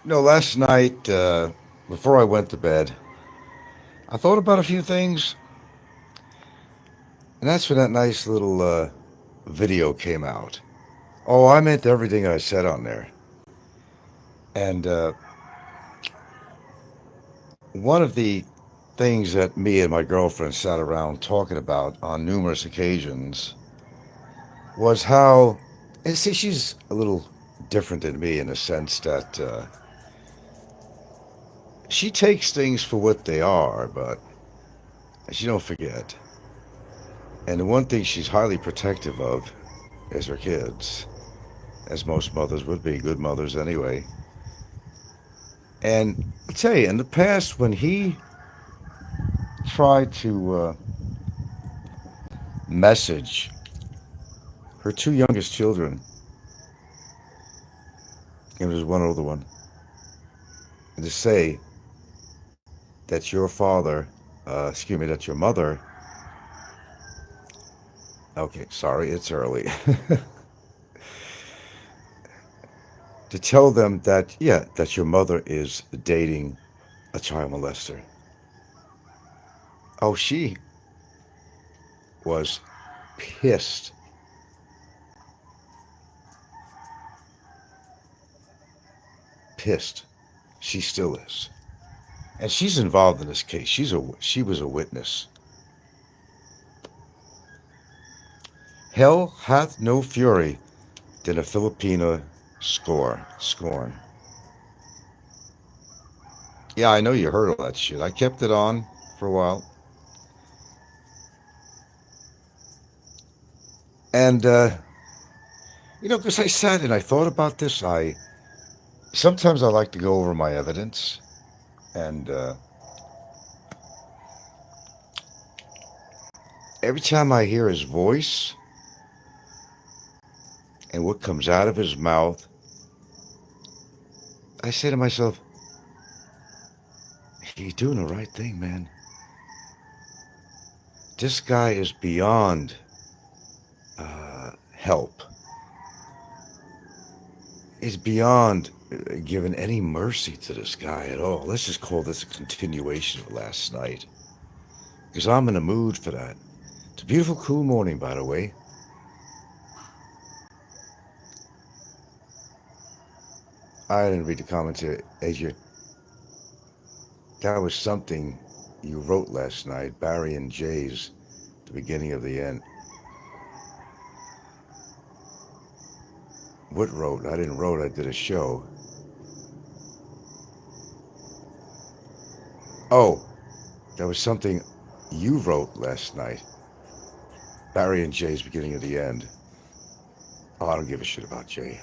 Last night, before I went to bed, I thought about a few things, and that's when that nice little video came out. Oh, I meant everything I said on there. And one of the things that me and my girlfriend sat around talking about on numerous occasions was how, and see, she's a little different than me in the sense that she takes things for what they are, but she don't forget. And the one thing she's highly protective of is her kids, as most mothers would be, good mothers anyway. And I tell you, in the past, when he tried to message her two youngest children, and there's one older one, and to say that your father, that your mother, okay, sorry, it's early, to tell them that, yeah, that your mother is dating a child molester. Oh, she was pissed, pissed. She still is. And she's involved in this case. She was a witness. Hell hath no fury than a Filipina scorn. Yeah, I know you heard all that shit. I kept it on for a while, and because I sat and I thought about this. I sometimes I like to go over my evidence, and every time I hear his voice and what comes out of his mouth, I say to myself, "He's doing the right thing, man. This guy is beyond help. Is beyond giving any mercy to this guy at all. Let's just call this a continuation of last night. Because I'm in a mood for that. It's a beautiful, cool morning, by the way. I didn't read the commentary. Adrian, that was something you wrote last night, Barry and Jay's, the beginning of the end. What wrote? I didn't wrote, I did a show. Oh, that was something you wrote last night. Barry and Jay's beginning of the end. Oh, I don't give a shit about Jay.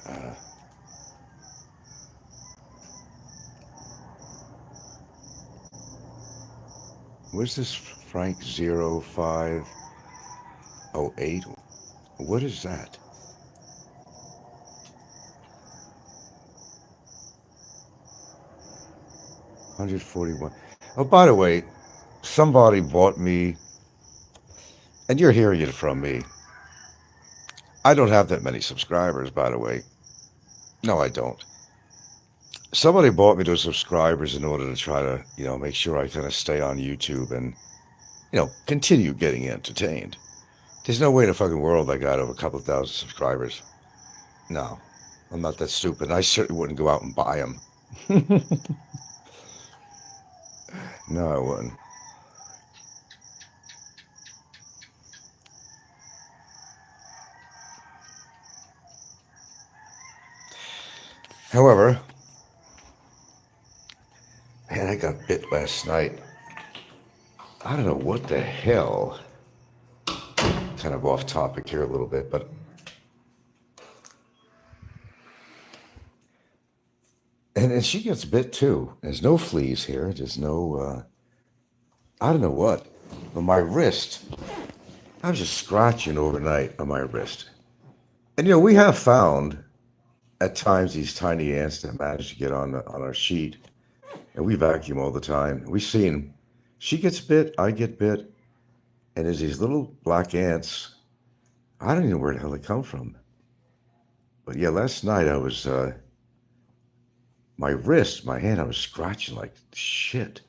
What's this Frank 0508? What is that? 141. Oh, by the way, somebody bought me, and you're hearing it from me. I don't have that many subscribers, by the way. No, I don't. Somebody bought me those subscribers in order to try to, make sure I kind of stay on YouTube and, continue getting entertained. There's no way in the fucking world I got over a couple of thousand subscribers. No, I'm not that stupid. I certainly wouldn't go out and buy them. No, I wouldn't. However, man, I got bit last night. I don't know what the hell. Kind of off topic here a little bit, but and she gets bit too. There's no fleas here. There's no I don't know what, but my wrist. I was just scratching overnight on my wrist, and we have found at times these tiny ants that manage to get on our sheet, and we vacuum all the time. We've seen she gets bit, I get bit, and there's these little black ants. I don't even know where the hell they come from. But yeah, last night I was my wrist, my hand, I was scratching like shit.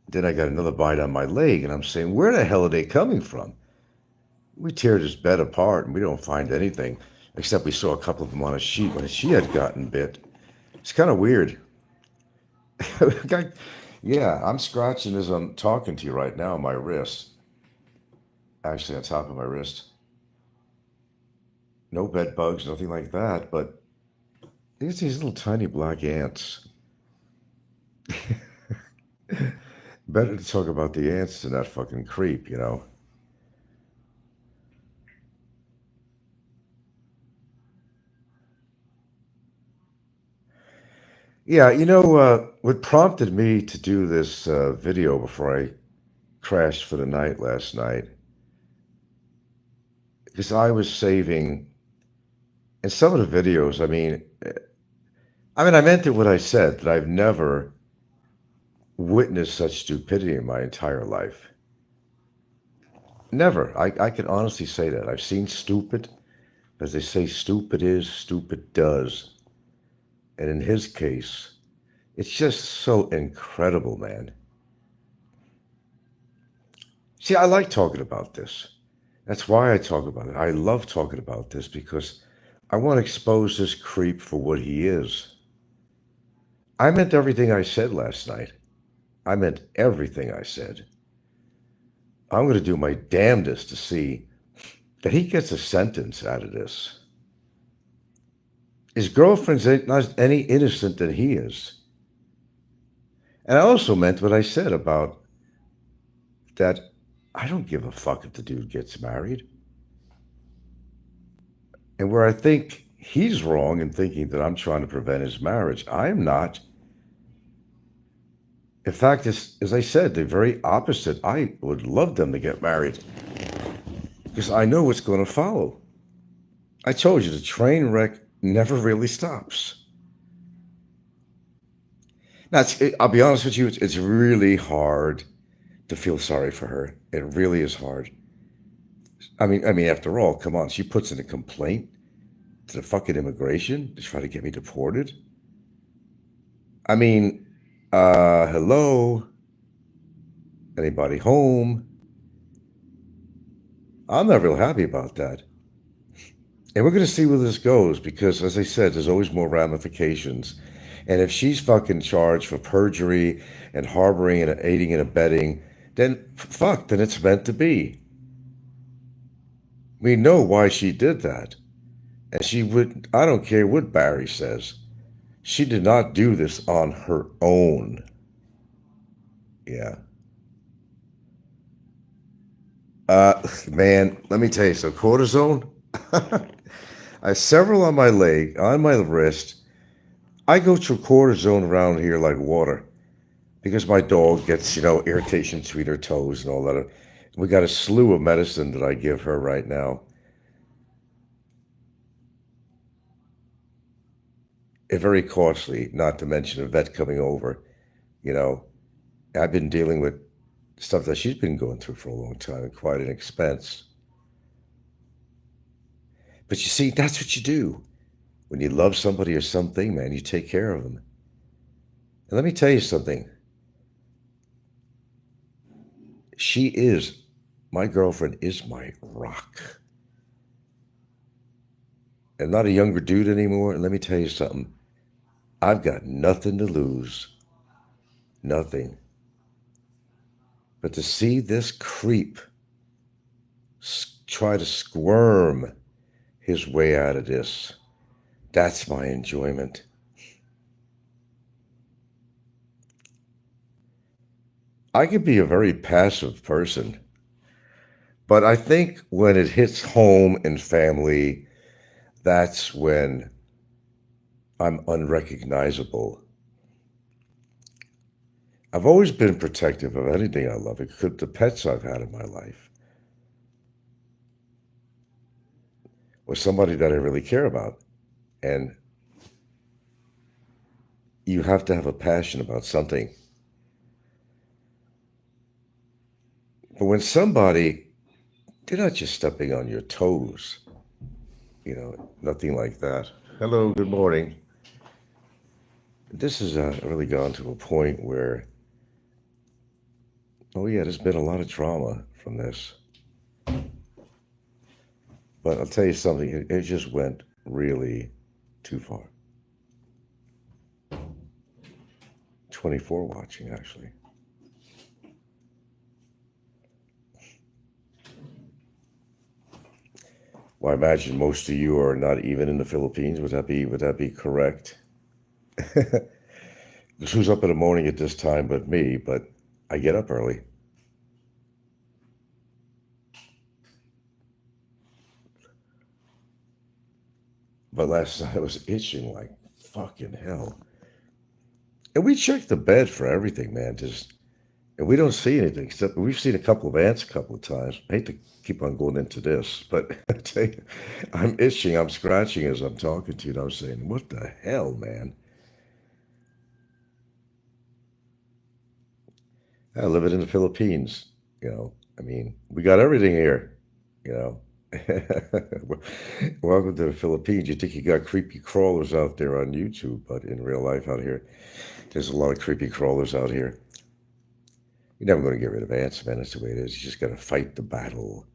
Then I got another bite on my leg, and I'm saying, where the hell are they coming from? We tear this bed apart, and we don't find anything, except we saw a couple of them on a sheet when she had gotten bit. It's kind of weird. Yeah, I'm scratching as I'm talking to you right now, my wrist. Actually, on top of my wrist. No bed bugs, nothing like that, but there's these little tiny black ants. Better to talk about the ants than that fucking creep, you know? Yeah, what prompted me to do this video before I crashed for the night last night, because I was saving, in some of the videos, I meant it what I said, that I've never witnessed such stupidity in my entire life. Never. I can honestly say that. I've seen stupid, as they say, stupid is, stupid does. And in his case, it's just so incredible, man. See, I like talking about this. That's why I talk about it. I love talking about this because I want to expose this creep for what he is. I meant everything I said last night. I meant everything I said. I'm going to do my damnedest to see that he gets a sentence out of this. His girlfriend's not any innocent than he is. And I also meant what I said about that I don't give a fuck if the dude gets married. And where I think he's wrong in thinking that I'm trying to prevent his marriage, I am not. In fact, as I said, the very opposite. I would love them to get married because I know what's going to follow. I told you the train wreck never really stops. Now, I'll be honest with you, it's really hard to feel sorry for her. It really is hard. After all, come on, she puts in a complaint to the fucking immigration to try to get me deported. I mean, hello? Anybody home? I'm not real happy about that. And we're going to see where this goes because, as I said, there's always more ramifications. And if she's fucking charged for perjury and harboring and aiding and abetting, then fuck, then it's meant to be. We know why she did that. And she would, I don't care what Barry says, she did not do this on her own. Yeah. Man, let me tell you, so cortisone, I have several on my leg, on my wrist. I go through cortisone around here like water because my dog gets, irritation between her toes and all that. We got a slew of medicine that I give her right now. It's very costly, not to mention a vet coming over. You know, I've been dealing with stuff that she's been going through for a long time and quite an expense. But you see, that's what you do. When you love somebody or something, man, you take care of them. And let me tell you something. My girlfriend is my rock. I'm not a younger dude anymore. And let me tell you something. I've got nothing to lose. Nothing. But to see this creep try to squirm his way out of this, that's my enjoyment. I can be a very passive person, but I think when it hits home and family, that's when I'm unrecognizable. I've always been protective of anything I love, except the pets I've had in my life, or somebody that I really care about. And you have to have a passion about something. But when somebody, they're not just stepping on your toes, nothing like that. Hello, good morning. This has really gone to a point where, oh yeah, there's been a lot of drama from this. But I'll tell you something, it just went really too far. 24 watching, actually. Well, I imagine most of you are not even in the Philippines. Would that be correct? Who's up in the morning at this time but me? But I get up early. But last night I was itching like fucking hell. And we checked the bed for everything, man. And we don't see anything except we've seen a couple of ants a couple of times. I hate to keep on going into this, but I tell you, I'm itching, I'm scratching as I'm talking to you, and I'm saying, what the hell, man? I live in the Philippines, you know. I mean, we got everything here, you know. Welcome to the Philippines. You think you got creepy crawlers out there on YouTube, but in real life out here, there's a lot of creepy crawlers out here. You're never going to get rid of ants, man. That's the way it is. You just got to fight the battle,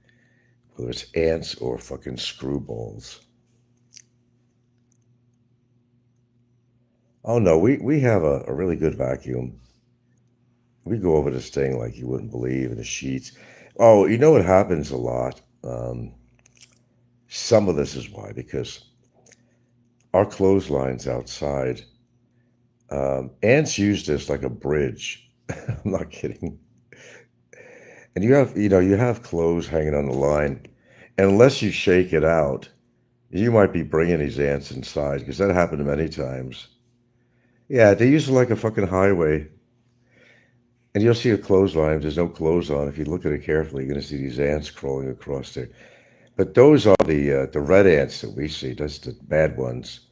whether it's ants or fucking screwballs. Oh no, we have a really good vacuum. We go over this thing like you wouldn't believe in the sheets. Oh, you know what happens a lot? Some of this is why, because our clotheslines outside, ants use this like a bridge. I'm not kidding. And you have clothes hanging on the line, and unless you shake it out, you might be bringing these ants inside because that happened many times. Yeah, they use it like a fucking highway. And you'll see a clothesline. If there's no clothes on, if you look at it carefully, you're going to see these ants crawling across there. But those are the red ants that we see. That's the bad ones.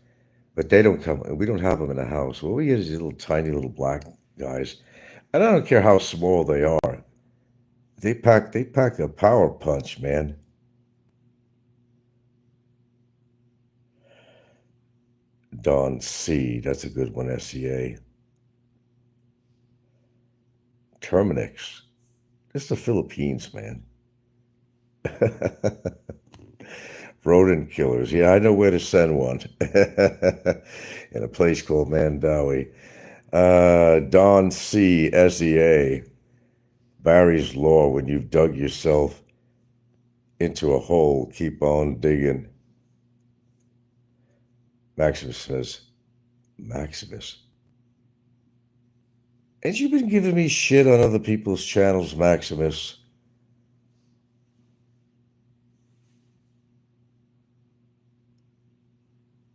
But they don't come. We don't have them in the house. What we get is these little tiny little black guys. And I don't care how small they are. They pack a power punch, man. Don C. That's a good one. SCA. Terminix. It's the Philippines, man. Rodent killers. Yeah, I know where to send one. In a place called Mandawi. Don C. SEA. Barry's Law. When you've dug yourself into a hole, keep on digging. Maximus says, Maximus. Ain't you been giving me shit on other people's channels, Maximus?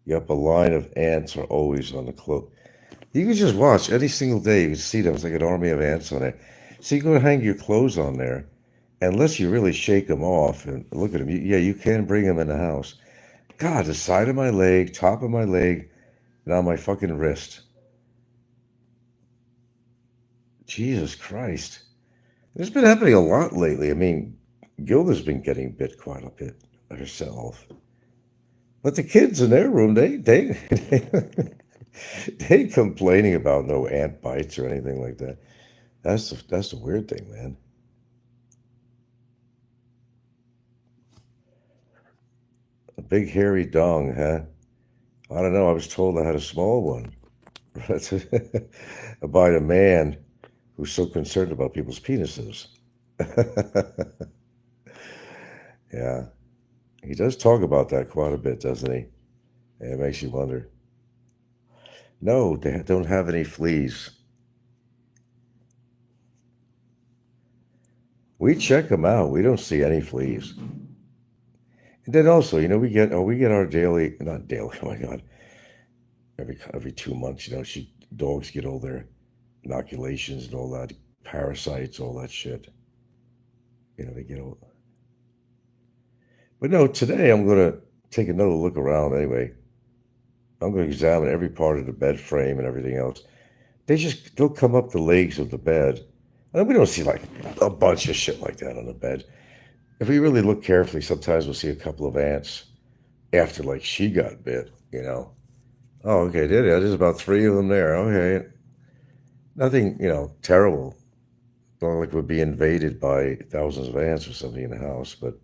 Yep, a line of ants are always on the cloak. You can just watch any single day. You can see them. It's like an army of ants on there. So you go hang your clothes on there. Unless you really shake them off and look at them, yeah, you can bring them in the house. God, the side of my leg, top of my leg, and on my fucking wrist. Jesus Christ. It's been happening a lot lately. I mean, Gilda's been getting bit quite a bit herself. But the kids in their room, they ain't complaining about no ant bites or anything like that. That's the weird thing, man. A big hairy dong, huh? I don't know. I was told I had a small one. By a man who's so concerned about people's penises. Yeah, he does talk about that quite a bit, doesn't he? It makes you wonder. No, they don't have any fleas. We check them out. We don't see any fleas. And then also, we get our daily, not daily. Oh my God, every 2 months. Dogs get all their inoculations and all that, parasites, all that shit. They get all. But no, today I'm gonna take another look around anyway. I'm gonna examine every part of the bed frame and everything else. They'll come up the legs of the bed. And we don't see like a bunch of shit like that on the bed. If we really look carefully, sometimes we'll see a couple of ants after like she got bit. Oh, okay, did it? There's about three of them there. Okay. Nothing, terrible. Not like we'd be invaded by thousands of ants or something in the house, but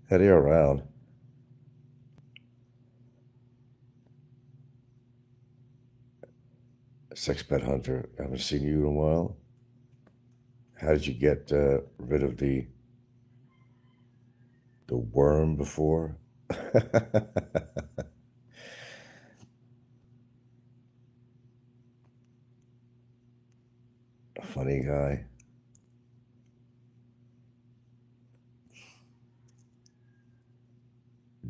they're around. Sex pet hunter. I haven't seen you in a while. How did you get rid of the worm before? Funny guy.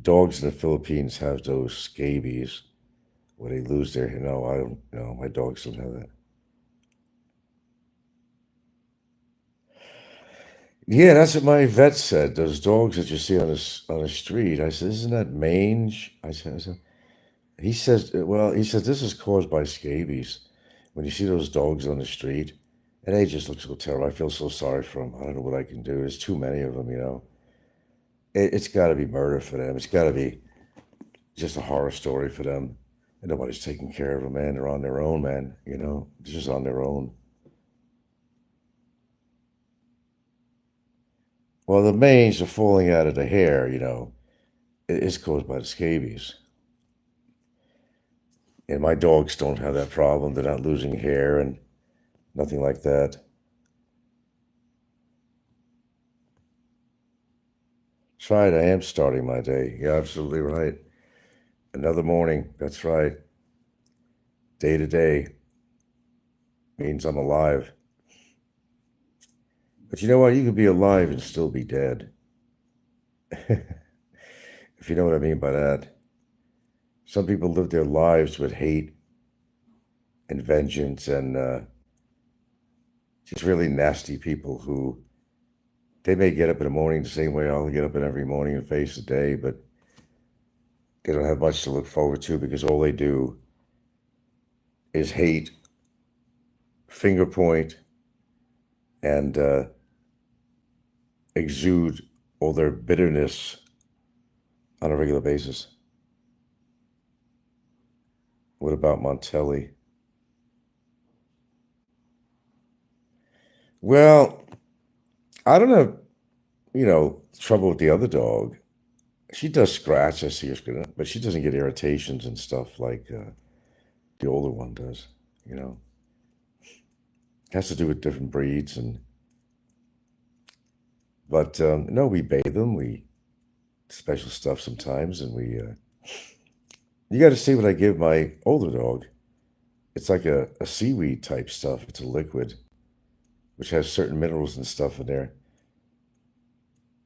Dogs in the Philippines have those scabies where they lose their. No, I don't know. My dogs don't have that. Yeah, that's what my vet said. Those dogs that you see on the street. I said, "Isn't that mange?" I said, he says, "Well, he says this is caused by scabies. When you see those dogs on the street, and they just look so terrible. I feel so sorry for them. I don't know what I can do. There's too many of them. It's got to be murder for them. It's got to be just a horror story for them. And nobody's taking care of them, man. They're on their own, man. They're just on their own. Well, the mange are falling out of the hair. It's caused by the scabies. And my dogs don't have that problem. They're not losing hair and nothing like that. That's right. I am starting my day. You're absolutely right. Another morning. That's right. Day to day means I'm alive. But you know what? You could be alive and still be dead. If you know what I mean by that. Some people live their lives with hate and vengeance and just really nasty people who they may get up in the morning the same way I'll get up in every morning and face the day, but they don't have much to look forward to because all they do is hate, finger point, and exude all their bitterness on a regular basis. What about Montelli? Well, I don't have, trouble with the other dog. She does scratch, I see her scratch, but she doesn't get irritations and stuff like the older one does. You know, it has to do with different breeds, but no, we bathe them. We special stuff sometimes, and we. You got to see what I give my older dog. It's like a seaweed type stuff. It's a liquid which has certain minerals and stuff in there.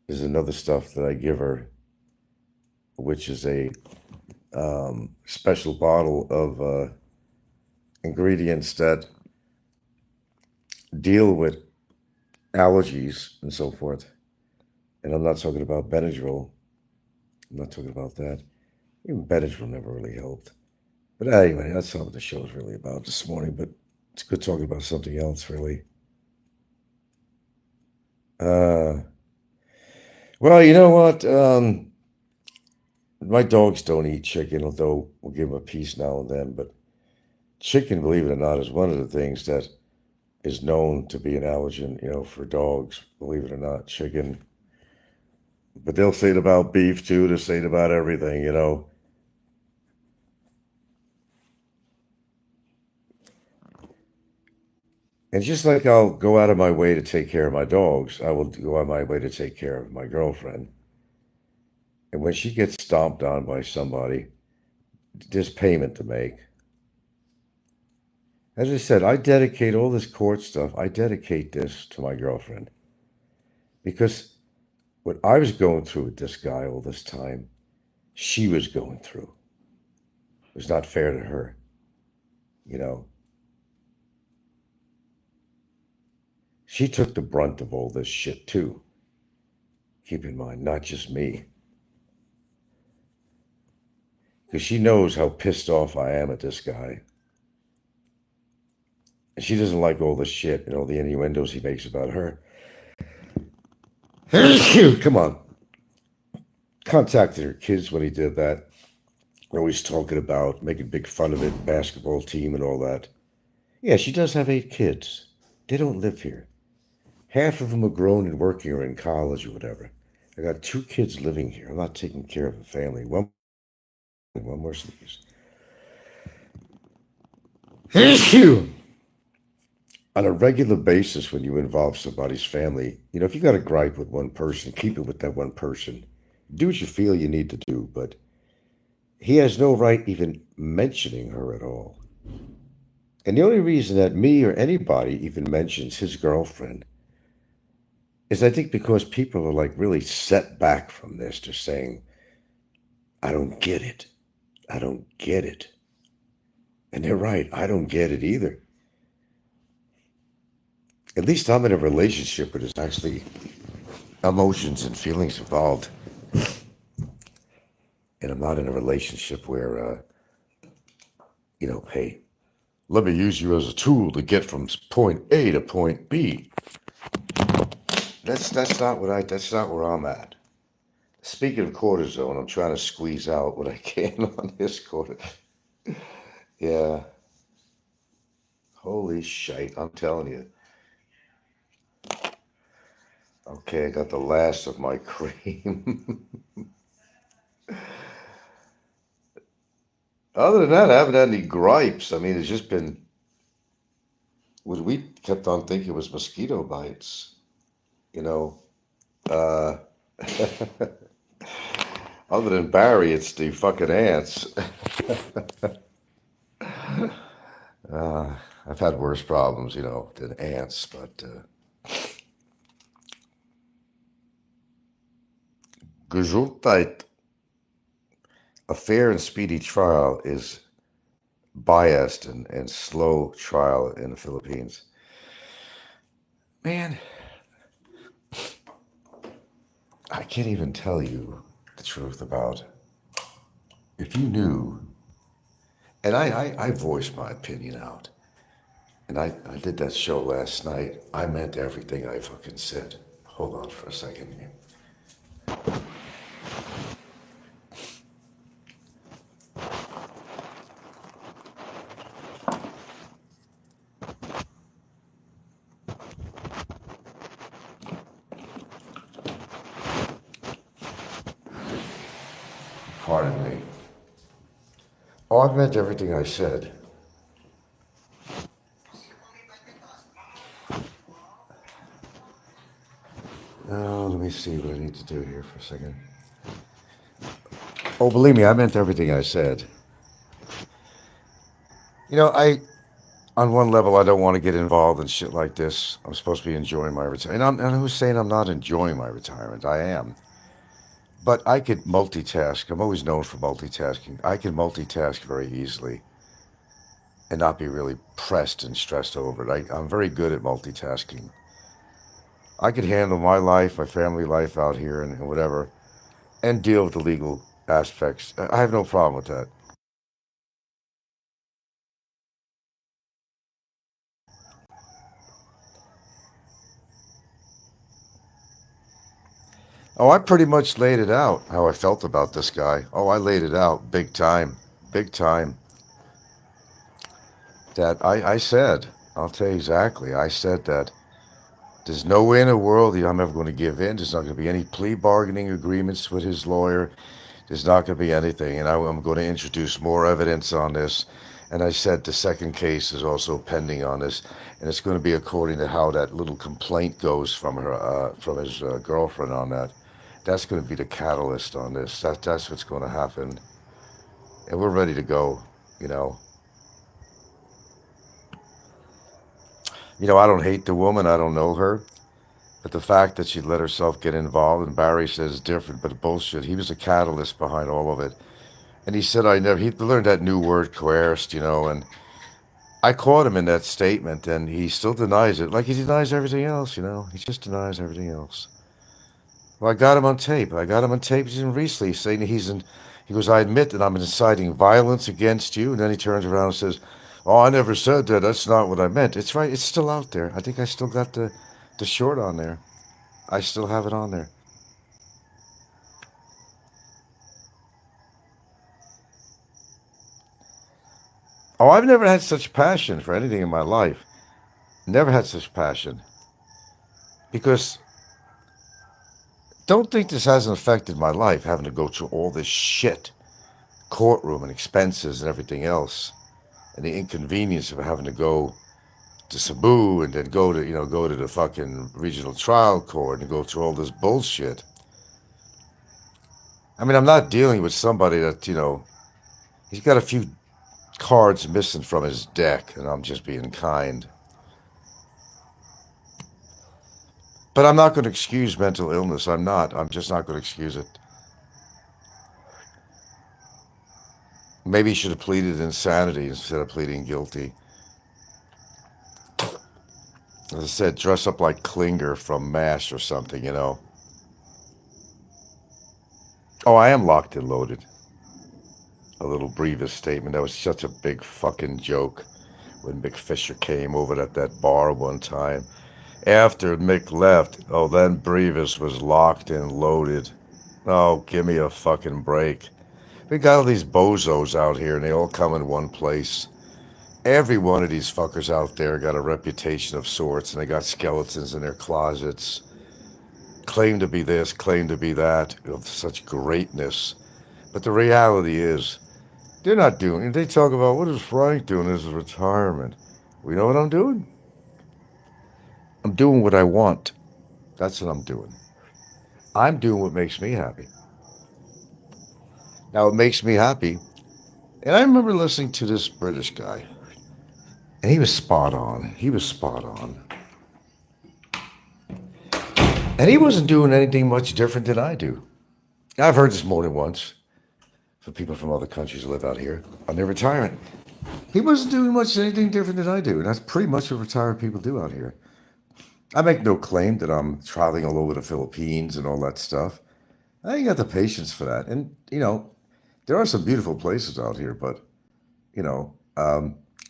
There's another stuff that I give her, which is a special bottle of ingredients that deal with allergies and so forth. And I'm not talking about Benadryl. I'm not talking about that. Even Benadryl never really helped. But anyway, that's not what the show's really about this morning. But it's good talking about something else, really. Uh, well, you know what? My dogs don't eat chicken, although we'll give them a piece now and then. But chicken, believe it or not, is one of the things that is known to be an allergen, for dogs. Believe it or not, chicken. But they'll say it about beef too. They'll say it about everything. And just like I'll go out of my way to take care of my dogs, I will go out of my way to take care of my girlfriend. And when she gets stomped on by somebody, there's payment to make. As I said, I dedicate all this court stuff, I dedicate this to my girlfriend. Because what I was going through with this guy all this time, she was going through. It was not fair to her, you know. She took the brunt of all this shit too. Keep in mind, not just me. Because she knows how pissed off I am at this guy. And she doesn't like all the shit and all the innuendos he makes about her. Come on. Contacted her kids when he did that. always talking about making big fun of it, basketball team and all that. Yeah, she does have 8 kids. They don't live here. Half of them are grown and working or in college or whatever. I got 2 kids living here. I'm not taking care of a family. One more sneeze. On a regular basis, when you involve somebody's family, if you got a gripe with one person, keep it with that one person. Do what you feel you need to do, but he has no right even mentioning her at all. And the only reason that me or anybody even mentions his girlfriend is I think because people are like really set back from this. They're saying, I don't get it. I don't get it. And they're right. I don't get it either. At least I'm in a relationship where there's actually emotions and feelings involved. And I'm not in a relationship where, hey, let me use you as a tool to get from point A to point B. That's not where I'm at. Speaking of cortisone, I'm trying to squeeze out what I can on this quarter. Yeah, holy shite, I'm telling you. Okay, I got the last of my cream. Other than that, I haven't had any gripes. I mean, it's just been what we kept on thinking was mosquito bites, you know. Uh, other than Barry, it's the fucking ants. uh, I've had worse problems, than ants, but Gesundheit, a fair and speedy trial is biased and slow trial in the Philippines. Man, I can't even tell you the truth about if you knew, and I voiced my opinion out, and I did that show last night. I meant everything I fucking said. Hold on for a second here. Pardon me. Oh, I meant everything I said. Oh, let me see what I need to do here for a second. Oh, believe me, I meant everything I said. On one level, I don't want to get involved in shit like this. I'm supposed to be enjoying my retirement. And who's saying I'm not enjoying my retirement? I am. But I could multitask. I'm always known for multitasking. I can multitask very easily and not be really pressed and stressed over it. I'm very good at multitasking. I could handle my life, my family life out here, and whatever, and deal with the legal aspects. I have no problem with that. Oh, I pretty much laid it out how I felt about this guy. Oh, I laid it out big time. Big time. That I said, I'll tell you exactly. I said that there's no way in the world that I'm ever going to give in. There's not going to be any plea bargaining agreements with his lawyer. There's not going to be anything. And I'm going to introduce more evidence on this. And I said the second case is also pending on this. And it's going to be according to how that little complaint goes from from his girlfriend on that. That's going to be the catalyst on this. That's what's going to happen. And we're ready to go, you know. I don't hate the woman. I don't know her. But the fact that she let herself get involved, and Barry says different, but bullshit. He was a catalyst behind all of it. And he said, he learned that new word, coerced, and I caught him in that statement, and he still denies it. Like he denies everything else. He just denies everything else. Well, I got him on tape. I got him on tape. He's in recently saying he goes, I admit that I'm inciting violence against you. And then he turns around and says, oh, I never said that. That's not what I meant. It's right. It's still out there. I think I still got the short on there. I still have it on there. Oh, I've never had such passion for anything in my life. Never had such passion. Because don't think this hasn't affected my life, having to go through all this shit, courtroom and expenses and everything else, and the inconvenience of having to go to Cebu and then go to the fucking regional trial court and go through all this bullshit. I mean, I'm not dealing with somebody that, he's got a few cards missing from his deck, and I'm just being kind. But I'm not going to excuse mental illness. I'm not. I'm just not going to excuse it. Maybe he should have pleaded insanity instead of pleading guilty. As I said, dress up like Klinger from MASH or something. Oh, I am locked and loaded. A little Brevis statement. That was such a big fucking joke when Mick Fisher came over at that bar one time. After Mick left, oh, then Brevis was locked and loaded. Oh, give me a fucking break. We got all these bozos out here, and they all come in one place. Every one of these fuckers out there got a reputation of sorts, and they got skeletons in their closets. Claim to be this, claim to be that, of such greatness. But the reality is, they're not doing it. They talk about, what is Frank doing as a retirement? We know what I'm doing? I'm doing what I want. That's what I'm doing. I'm doing what makes me happy. Now, it makes me happy. And I remember listening to this British guy, and he was spot on. He was spot on. And he wasn't doing anything much different than I do. I've heard this more than once from people from other countries who live out here on their retirement. He wasn't doing much anything different than I do. And that's pretty much what retired people do out here. I make no claim that I'm traveling all over the Philippines and all that stuff. I ain't got the patience for that. And, there are some beautiful places out here, but,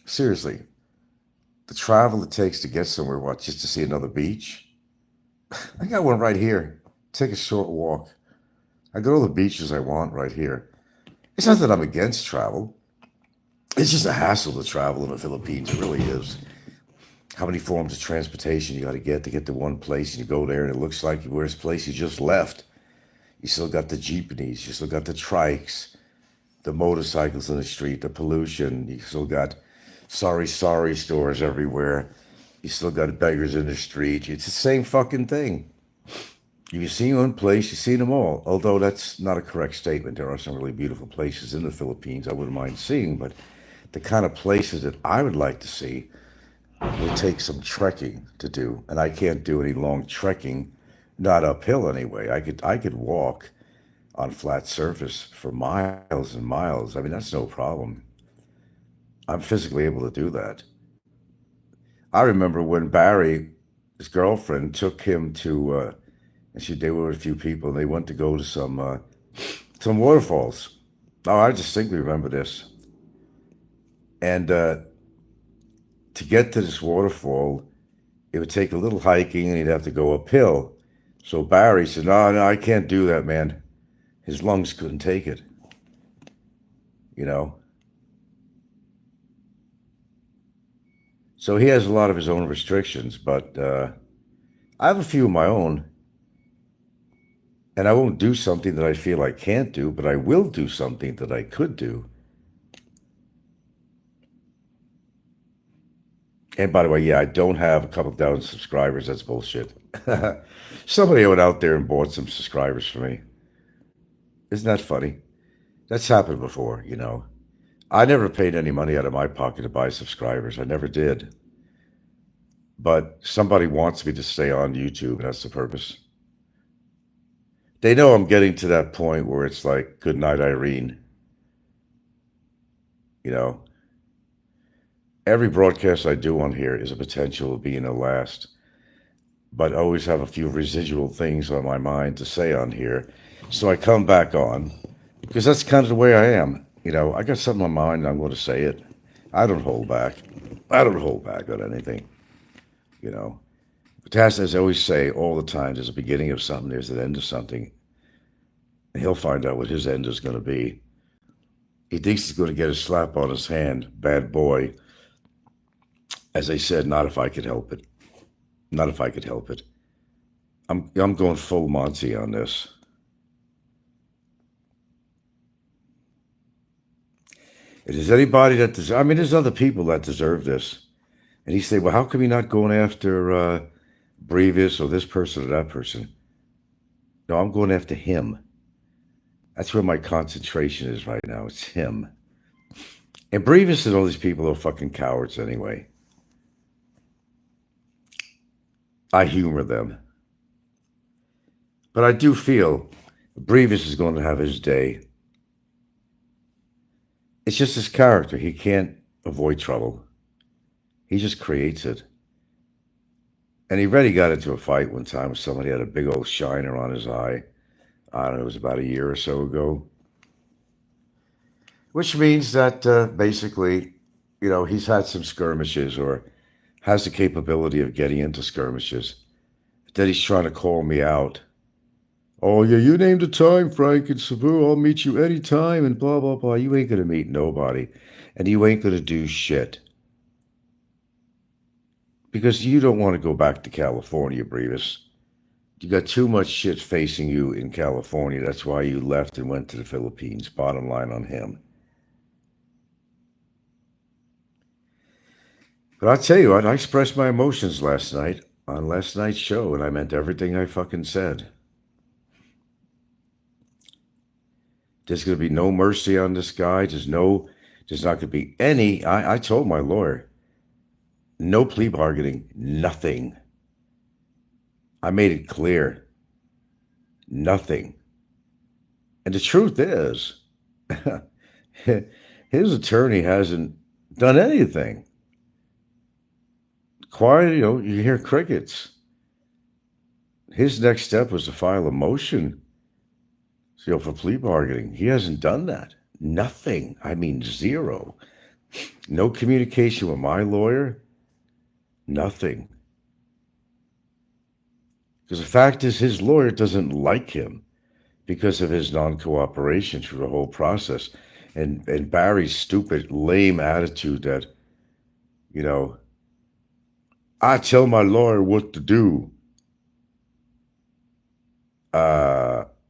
seriously, the travel it takes to get somewhere, what, just to see another beach? I got one right here. Take a short walk. I go to the beaches I want right here. It's not that I'm against travel. It's just a hassle to travel in the Philippines. It really is. How many forms of transportation you got to get to one place, and you go there and it looks like where's the place you just left. You still got the jeepneys, you still got the trikes, the motorcycles in the street, the pollution. You still got sorry stores everywhere. You still got beggars in the street. It's the same fucking thing. If you see one place, you see them all. Although that's not a correct statement. There are some really beautiful places in the Philippines I wouldn't mind seeing, but the kind of places that I would like to see will take some trekking to do, and I can't do any long trekking, not uphill anyway. I could walk on flat surface for miles and miles. I mean, that's no problem. I'm physically able to do that. I remember when Barry, his girlfriend, took him to, and they were with a few people, and they went to go to some waterfalls. Oh, I distinctly remember this. And to get to this waterfall, it would take a little hiking, and he'd have to go uphill. So Barry said, "No, no, I can't do that, man." His lungs couldn't take it, you know. So he has a lot of his own restrictions, but I have a few of my own, and I won't do something that I feel I can't do, but I will do something that I could do. And by the way, yeah, I don't have a couple thousand subscribers. That's bullshit. Somebody went out there and bought some subscribers for me. Isn't that funny? That's happened before. I never paid any money out of my pocket to buy subscribers. I never did. But somebody wants me to stay on YouTube, and that's the purpose. They know I'm getting to that point where it's like, good night, Irene. You know, every broadcast I do on here is a potential of being a last, but I always have a few residual things on my mind to say on here. So I come back on because that's kind of the way I am. I got something on my mind and I'm going to say it. I don't hold back. I don't hold back on anything. You know, but as I always say all the time, there's a beginning of something, there's an end of something. And he'll find out what his end is going to be. He thinks he's going to get a slap on his hand. Bad boy. As I said, not if I could help it. Not if I could help it. I'm going full Monty on this. If there's anybody that deserves, I mean, there's other people that deserve this. And he said, well, how come you're not going after Brevis or this person or that person? No, I'm going after him. That's where my concentration is right now. It's him. And Brevis and all these people are fucking cowards anyway. I humor them. But I do feel Brevis is going to have his day. It's just his character. He can't avoid trouble. He just creates it. And he already got into a fight one time with somebody who had a big old shiner on his eye. I don't know, it was about a year or so ago. Which means that basically, he's had some skirmishes or has the capability of getting into skirmishes. That he's trying to call me out. Oh, yeah, you named a time, Frank and Sabu. I'll meet you anytime and blah, blah, blah. You ain't going to meet nobody. And you ain't going to do shit. Because you don't want to go back to California, Brevis. You got too much shit facing you in California. That's why you left and went to the Philippines. Bottom line on him. But I'll tell you what, I expressed my emotions last night on last night's show, and I meant everything I fucking said. There's going to be no mercy on this guy. There's not going to be any. I told my lawyer, no plea bargaining, nothing. I made it clear. Nothing. And the truth is, his attorney hasn't done anything. Quiet, you hear crickets. His next step was to file a motion, for plea bargaining. He hasn't done that. Nothing. I mean, zero. No communication with my lawyer. Nothing. Because the fact is, his lawyer doesn't like him because of his non-cooperation through the whole process. And Barry's stupid, lame attitude that, I tell my lawyer what to do.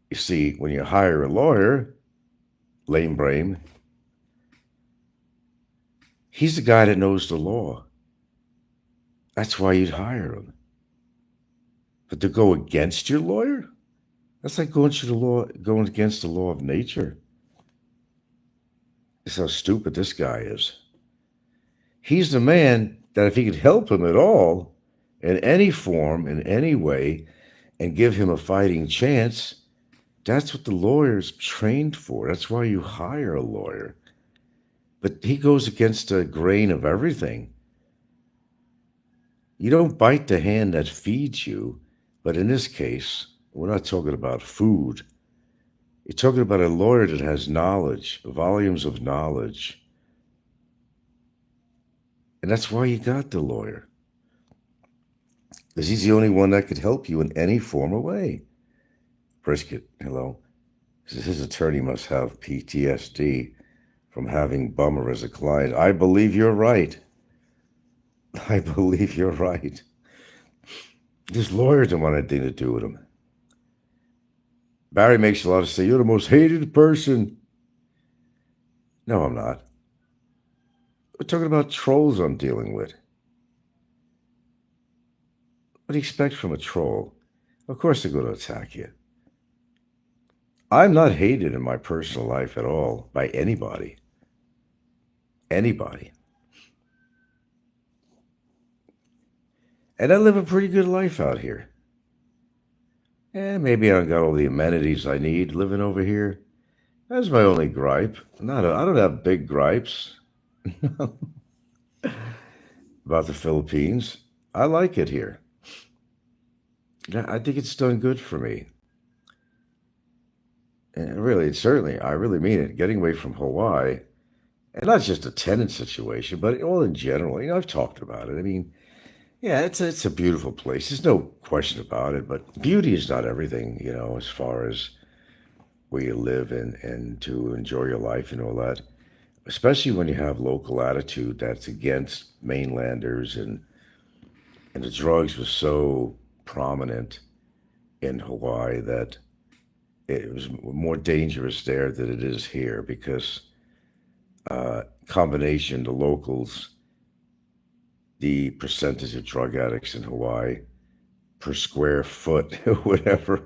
You see, when you hire a lawyer, lame brain, he's the guy that knows the law. That's why you'd hire him. But to go against your lawyer, that's like going against the law of nature. That's how stupid this guy is. He's the man that if he could help him at all, in any form, in any way, and give him a fighting chance, that's what the lawyer's trained for. That's why you hire a lawyer. But he goes against the grain of everything. You don't bite the hand that feeds you, but in this case, we're not talking about food. You're talking about a lawyer that has knowledge, volumes of knowledge. And that's why you got the lawyer. Because he's the only one that could help you in any form or way. Brisket, hello. His attorney must have PTSD from having Bummer as a client. I believe you're right. I believe you're right. His lawyers don't want anything to do with him. Barry makes a lot of say, you're the most hated person. No, I'm not. We're talking about trolls I'm dealing with. What do you expect from a troll? Of course they're going to attack you. I'm not hated in my personal life at all by anybody. Anybody. And I live a pretty good life out here. Maybe I don't got all the amenities I need living over here. That's my only gripe. I don't have big gripes about the Philippines. I like it here. I think it's done good for me. And really, I really mean it. Getting away from Hawaii, and not just a tenant situation, but all in general. I've talked about it. I mean, yeah, it's a beautiful place. There's no question about it. But beauty is not everything, as far as where you live and to enjoy your life and all that. Especially when you have local attitude that's against mainlanders and the drugs was so prominent in Hawaii that it was more dangerous there than it is here because combination the locals, the percentage of drug addicts in Hawaii per square foot, whatever,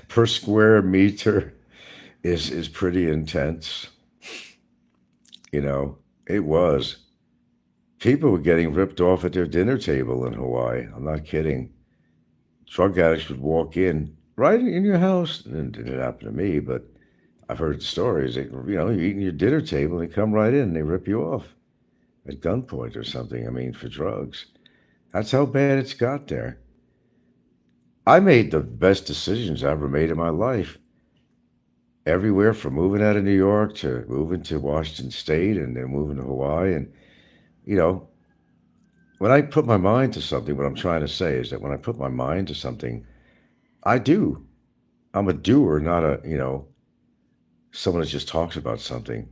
per square meter is pretty intense. You know, it was. People were getting ripped off at their dinner table in Hawaii. I'm not kidding. Drug addicts would walk in right in your house. It didn't happen to me, but I've heard stories. That, you're eating your dinner table, they come right in, and they rip you off at gunpoint or something. I mean, for drugs. That's how bad it's got there. I made the best decisions I ever made in my life. Everywhere from moving out of New York to moving to Washington State and then moving to Hawaii. And, you know, when I put my mind to something, what I'm trying to say is that when I put my mind to something, I do. I'm a doer, not someone that just talks about something.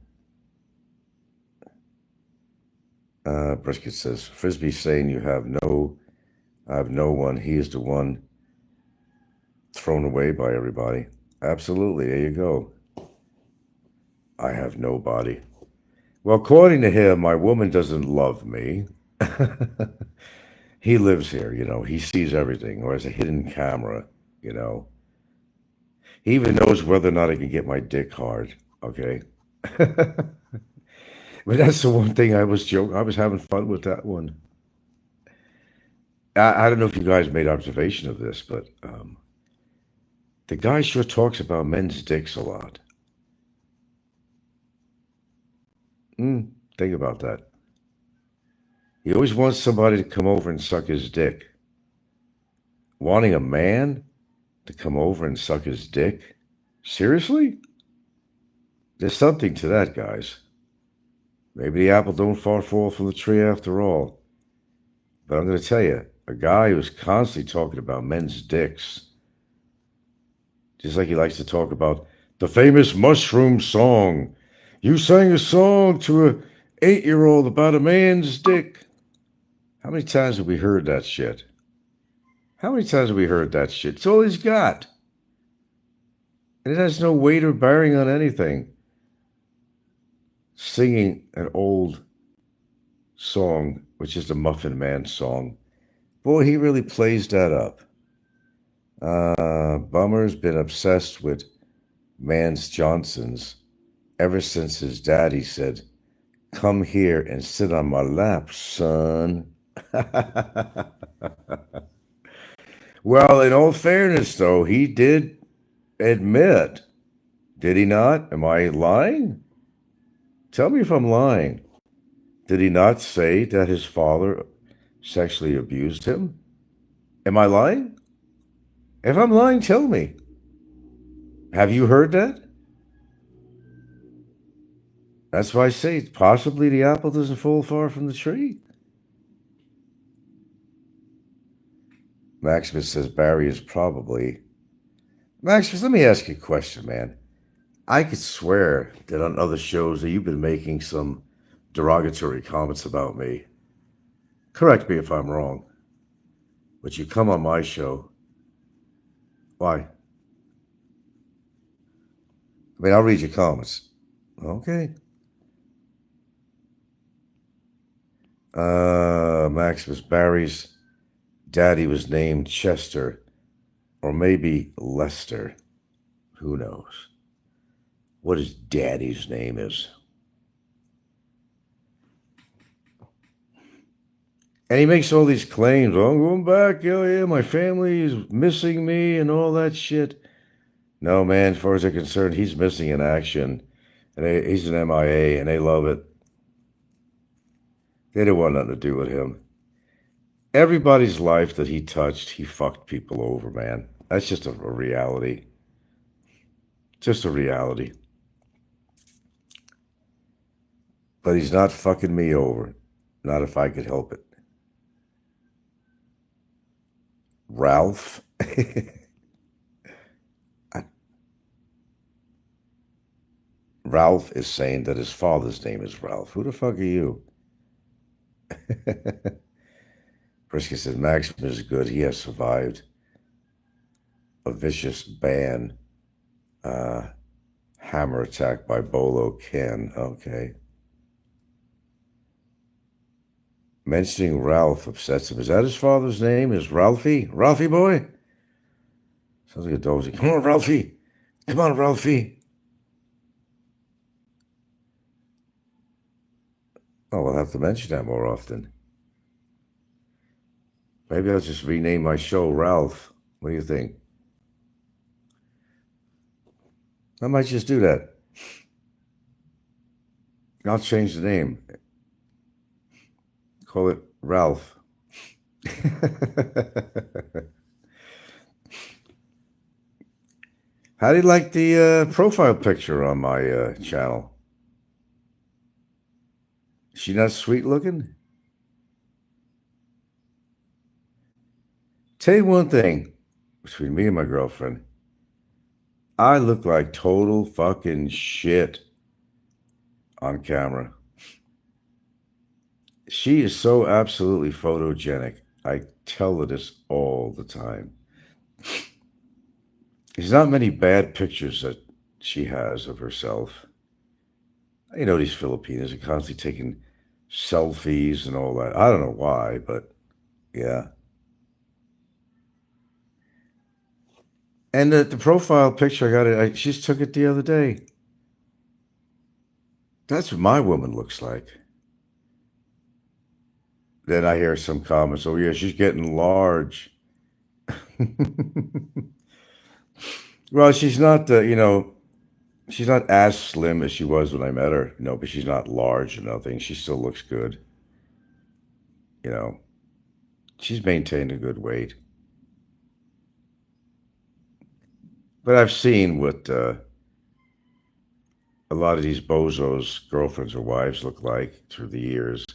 Brisket says, Frisbee saying I have no one. He is the one thrown away by everybody. Absolutely. There you go. I have nobody. Well, according to him, my woman doesn't love me. He lives here, he sees everything, or has a hidden camera, you know. He even knows whether or not I can get my dick hard, okay? But that's the one thing I was joking. I was having fun with that one. I don't know if you guys made observation of this, but the guy sure talks about men's dicks a lot. Think about that. He always wants somebody to come over and suck his dick. Wanting a man to come over and suck his dick? Seriously? There's something to that, guys. Maybe the apple don't far fall from the tree after all. But I'm going to tell you, a guy who's constantly talking about men's dicks, just like he likes to talk about the famous mushroom song. You sang a song to a 8-year-old about a man's dick. How many times have we heard that shit? How many times have we heard that shit? It's all he's got. And it has no weight or bearing on anything. Singing an old song, which is the Muffin Man song. Boy, he really plays that up. Bummer's been obsessed with Mans Johnson's ever since his daddy said, "Come here and sit on my lap, son." Well, in all fairness, though, he did admit, did he not? Am I lying? Tell me if I'm lying. Did he not say that his father sexually abused him? Am I lying? If I'm lying, tell me. Have you heard that? That's why I say possibly the apple doesn't fall far from the tree. Maximus says Barry is probably. Maximus, let me ask you a question, man. I could swear that on other shows that you've been making some derogatory comments about me. Correct me if I'm wrong. But you come on my show. Why? I mean, I'll read your comments. Okay. Maximus Barry's daddy was named Chester, or maybe Lester. Who knows what his daddy's name is? And he makes all these claims. Oh, I'm going back. Oh, yeah, my family is missing me and all that shit. No, man, as far as they're concerned, he's missing in action. And he's an MIA, and they love it. They didn't want nothing to do with him. Everybody's life that he touched, he fucked people over, man. That's just a reality. Just a reality. But he's not fucking me over. Not if I could help it. Ralph? Ralph is saying that his father's name is Ralph. Who the fuck are you? Brisket said Maxim is good. He has survived a vicious ban uh, hammer attack by Bolo Ken. Okay. Mentioning Ralph upsets him. Is that his father's name? Is Ralphie? Ralphie boy? Sounds like a dog. Come on, Ralphie. Come on, Ralphie. Oh, we'll have to mention that more often. Maybe I'll just rename my show Ralph. What do you think? I might just do that. I'll change the name. Call it Ralph. How do you like the profile picture on my channel? She not sweet looking? Tell you one thing, between me and my girlfriend, I look like total fucking shit on camera. She is so absolutely photogenic. I tell her this all the time. There's not many bad pictures that she has of herself. You know, these Filipinos are constantly taking selfies and all that. I don't know why, but yeah. And the profile picture, I got it. She just took it the other day. That's what my woman looks like. Then I hear some comments, oh, yeah, she's getting large. Well, she's not, she's not as slim as she was when I met her, but she's not large or nothing. She still looks good. You know, she's maintained a good weight. But I've seen what a lot of these bozos' girlfriends or wives look like through the years.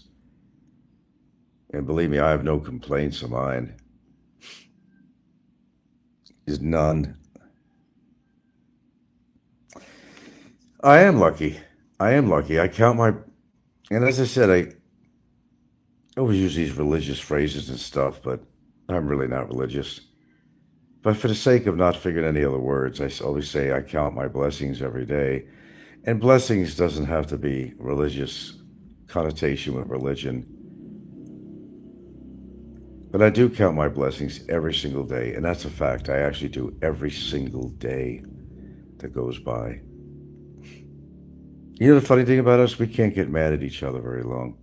And believe me, I have no complaints of mine. Is none. I am lucky. I am lucky. I count my, and as I said, I always use these religious phrases and stuff, but I'm really not religious. But for the sake of not figuring any other words, I always say I count my blessings every day. And blessings doesn't have to be religious connotation with religion. But I do count my blessings every single day, and that's a fact. I actually do every single day that goes by. You know the funny thing about us? We can't get mad at each other very long.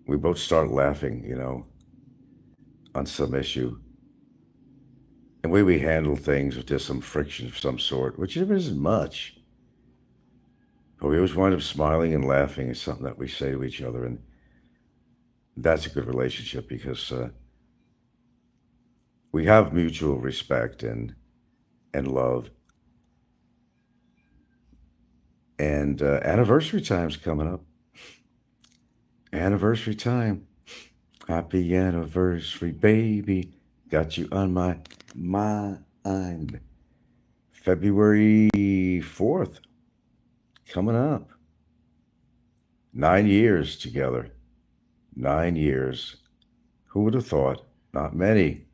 We both start laughing, on some issue. And the way we handle things, if there's some friction of some sort, which never isn't much. But we always wind up smiling and laughing at something that we say to each other, and that's a good relationship because we have mutual respect and love. And anniversary time's coming up. Anniversary time. Happy anniversary, baby. Got you on my mind. February 4th. Coming up. 9 years together. 9 years. Who would have thought? Not many.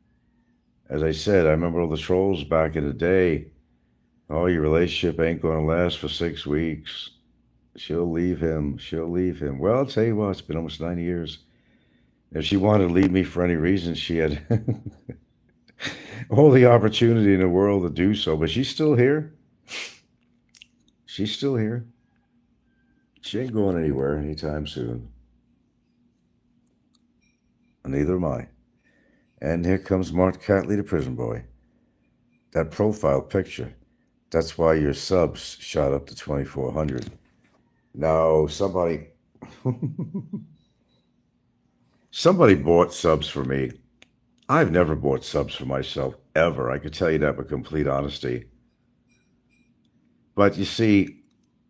As I said, I remember all the trolls back in the day. Oh, your relationship ain't going to last for 6 weeks. She'll leave him. She'll leave him. Well, I'll tell you what, it's been almost 9 years. If she wanted to leave me for any reason, she had all the opportunity in the world to do so. But she's still here. She's still here. She ain't going anywhere anytime soon. And neither am I. And here comes Mark Catley, the prison boy. That profile picture. That's why your subs shot up to 2,400. No, somebody bought subs for me. I've never bought subs for myself, ever. I could tell you that with complete honesty. But you see,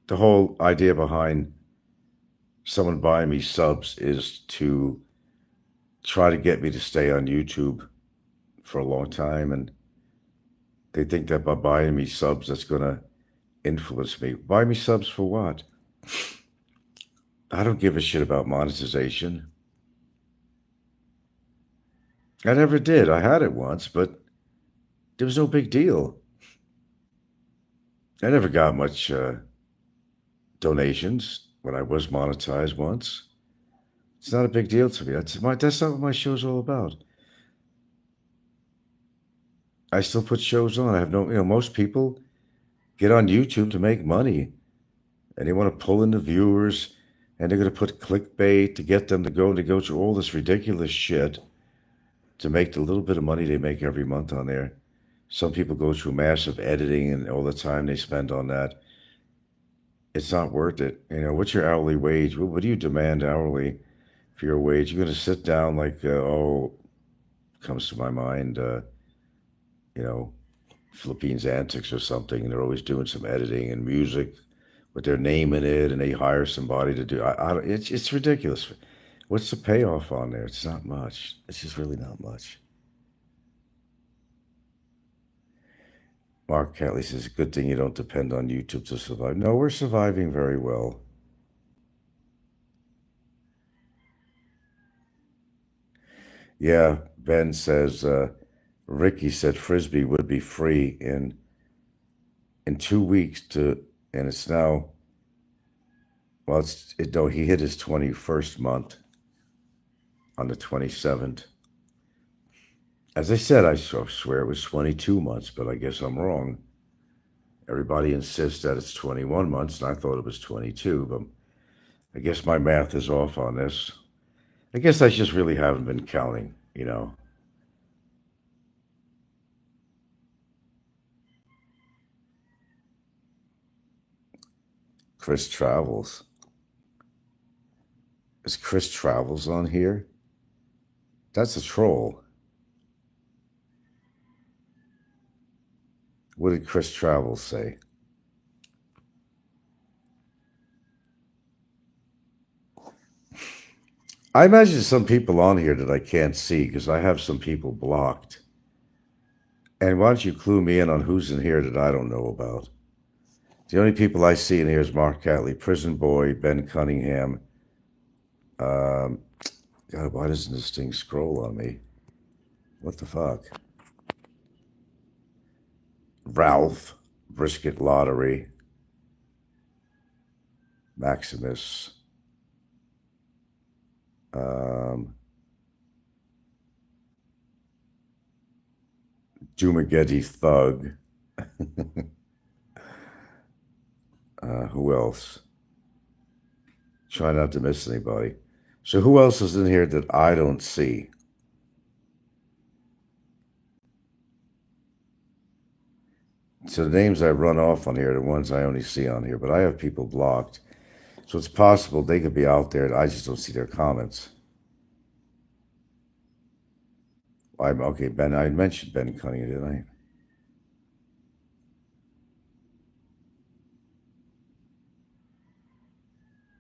the whole idea behind someone buying me subs is to try to get me to stay on YouTube for a long time. And they think that by buying me subs, that's going to influence me. Buy me subs for what? I don't give a shit about monetization. I never did. I had it once, but there was no big deal. I never got much donations when I was monetized once. It's not a big deal to me. That's not what my show's all about. I still put shows on. I have no, most people get on YouTube to make money and they want to pull in the viewers and they're going to put clickbait to get them to go through all this ridiculous shit to make the little bit of money they make every month on there. Some people go through massive editing and all the time they spend on that. It's not worth it. What's your hourly wage? What do you demand hourly for your wage? You're going to sit down like, comes to my mind, you know, Philippines Antics or something, and they're always doing some editing and music with their name in it, and they hire somebody to do. It's ridiculous. What's the payoff on there? It's not much. It's just really not much. Mark Catley says, "Good thing you don't depend on YouTube to survive." No, we're surviving very well. Yeah, Ben says, Ricky said Frisbee would be free in 2 weeks and it's now, well, no, he hit his 21st month on the 27th. As I said, I swear it was 22 months, but I guess I'm wrong. Everybody insists that it's 21 months, and I thought it was 22, but I guess my math is off on this. I guess I just really haven't been counting. Chris Travels. Is Chris Travels on here? That's a troll. What did Chris Travels say? I imagine some people on here that I can't see because I have some people blocked. And why don't you clue me in on who's in here that I don't know about? The only people I see in here is Mark Catley, Prison Boy, Ben Cunningham. Um, God, why doesn't this thing scroll on me? What the fuck? Ralph, Brisket Lottery, Maximus, um, Dumagetti Thug. Who else? Try not to miss anybody. So who else is in here that I don't see? So the names I run off on here are the ones I only see on here, but I have people blocked. So it's possible they could be out there and I just don't see their comments. Okay, Ben, I mentioned Ben Cunningham, didn't I?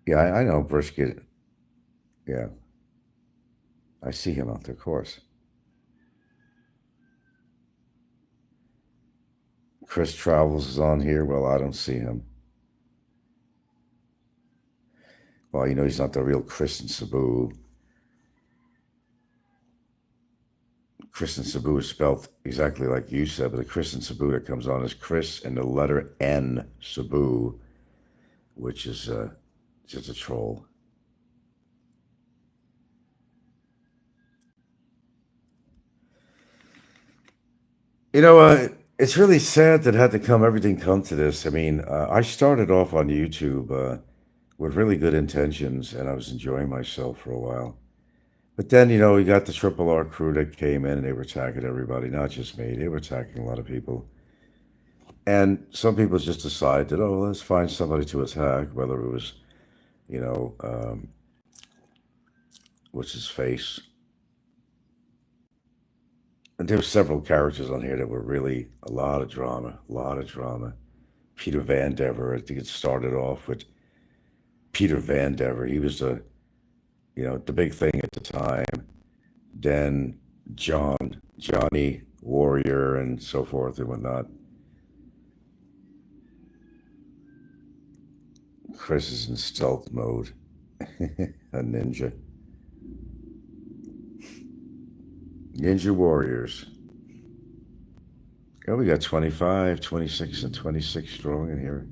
Yeah, I know Brisket. Yeah, I see him out there, of course. Chris Travels is on here. Well, I don't see him. Well, he's not the real Chris and Sabu. Chris and Sabu is spelled exactly like you said, but the Chris and Sabu that comes on is Chris and the letter N, Sabu, which is just a troll. It's really sad that had to everything come to this. I mean, I started off on YouTube with really good intentions, and I was enjoying myself for a while. But then, we got the Triple R crew that came in, and they were attacking everybody, not just me. They were attacking a lot of people. And some people just decided, oh, let's find somebody to attack, whether it was, you know, um, what's his face. And there were several characters on here that were really a lot of drama, a lot of drama. Peter Van Dever, I think it started off with Peter Van Dever. He was the big thing at the time. Then Johnny Warrior, and so forth and whatnot. Chris is in stealth mode. A ninja. Ninja Warriors. Oh, we got 25, 26, and 26 strong in here.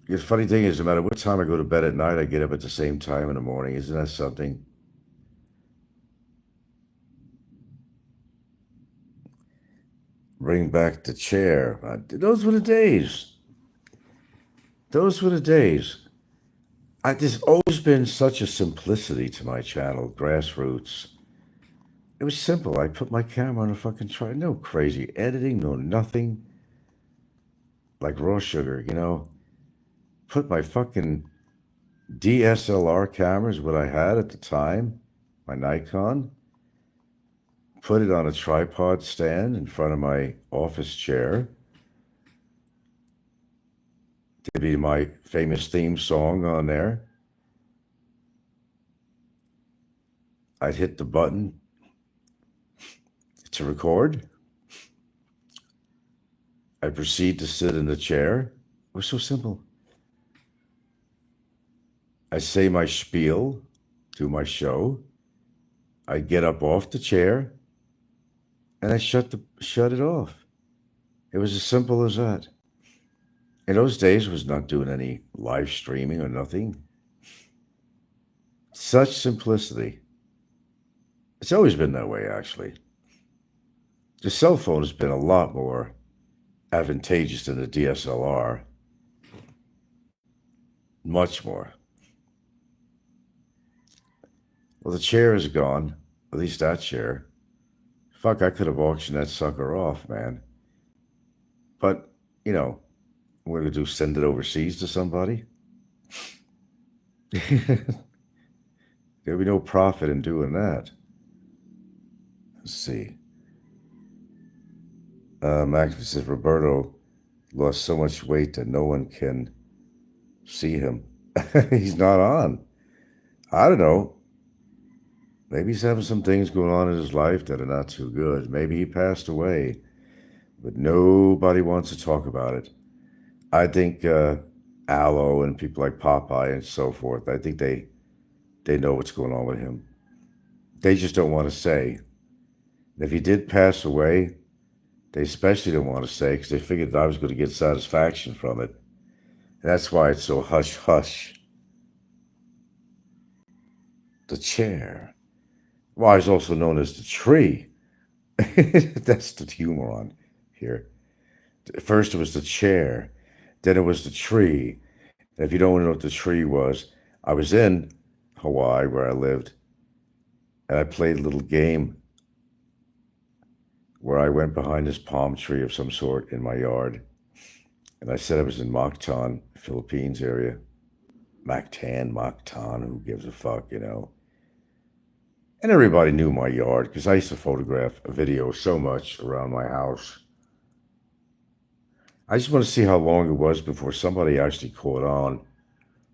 The funny thing is, no matter what time I go to bed at night, I get up at the same time in the morning. Isn't that something? Bring back the chair. Those were the days. Those were the days. There's always been such a simplicity to my channel, Grassroots. It was simple. I put my camera on a fucking try. No crazy editing, no nothing. Like raw sugar, you know. Put my fucking DSLR cameras, what I had at the time, my Nikon, put it on a tripod stand in front of my office chair. There'd be my famous theme song on there. I'd hit the button to record. I'd proceed to sit in the chair. It was so simple. I say my spiel, do my show. I get up off the chair, and I shut it off. It was as simple as that. In those days, I was not doing any live streaming or nothing. Such simplicity. It's always been that way, actually. The cell phone has been a lot more advantageous than the DSLR. Much more. Well, the chair is gone. At least that chair. Fuck, I could have auctioned that sucker off, man. But, you know, what do? Send it overseas to somebody? There'll be no profit in doing that. Let's see. Max says Roberto lost so much weight that no one can see him. He's not on. I don't know. Maybe he's having some things going on in his life that are not too good. Maybe he passed away, but nobody wants to talk about it. I think Aloe and people like Popeye and so forth, I think they know what's going on with him. They just don't want to say. And if he did pass away, they especially don't want to say because they figured that I was going to get satisfaction from it. And that's why it's so hush-hush. The chair. Well, it's also known as the tree. That's the humor on here. First it was the chair. Then it was the tree. And if you don't know what the tree was, I was in Hawaii where I lived. And I played a little game where I went behind this palm tree of some sort in my yard. And I said I was in Mactan, Philippines area. Mactan, who gives a fuck, you know. And everybody knew my yard because I used to photograph a video so much around my house. I just want to see how long it was before somebody actually caught on.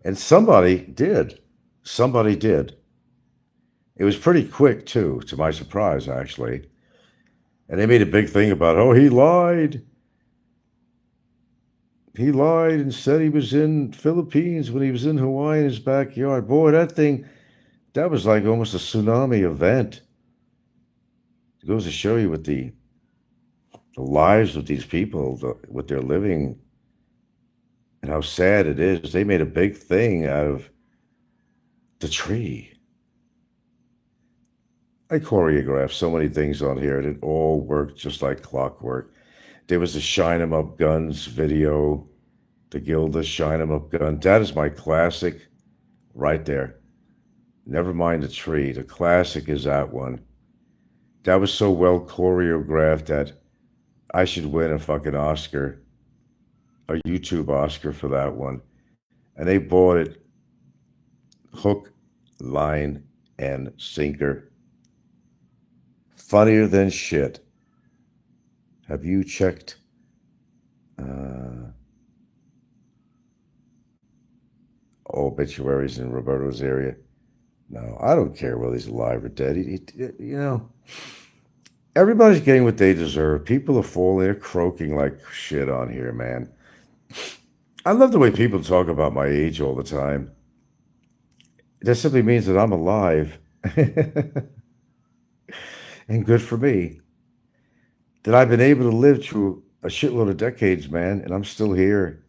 And somebody did. Somebody did. It was pretty quick, too, to my surprise, actually. And they made a big thing about, oh, he lied. He lied and said he was in Philippines when he was in Hawaii in his backyard. Boy, that was like almost a tsunami event. It goes to show you what the lives of these people, what they're living, and how sad it is. They made a big thing out of the tree. I choreographed so many things on here, and it all worked just like clockwork. There was the Shine 'em Up Guns video, the Gilda Shine 'em Up Gun. That is my classic right there. Never mind the tree. The classic is that one. That was so well choreographed that I should win a fucking Oscar, a YouTube Oscar for that one. And they bought it hook, line, and sinker. Funnier than shit. Have you checked obituaries in Roberto's area? No, I don't care whether he's alive or dead. You know, Everybody's getting what they deserve. People are falling, they're croaking like shit on here, man. I love the way people talk about my age all the time. That simply means that I'm alive and good for me. That I've been able to live through a shitload of decades, man, and I'm still here.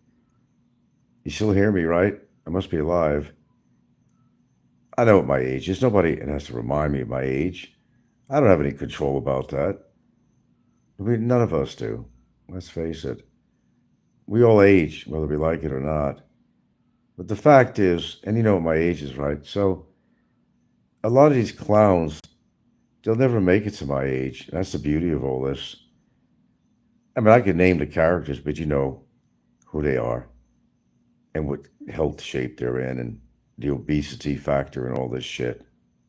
You still hear me, right? I must be alive. I know what my age is. Nobody has to remind me of my age. I don't have any control about that. I mean, none of us do. Let's face it. We all age, whether we like it or not. But the fact is, and you know what my age is, right? So a lot of these clowns, they'll never make it to my age. That's the beauty of all this. I mean, I can name the characters, but you know who they are and what health shape they're in and the obesity factor and all this shit,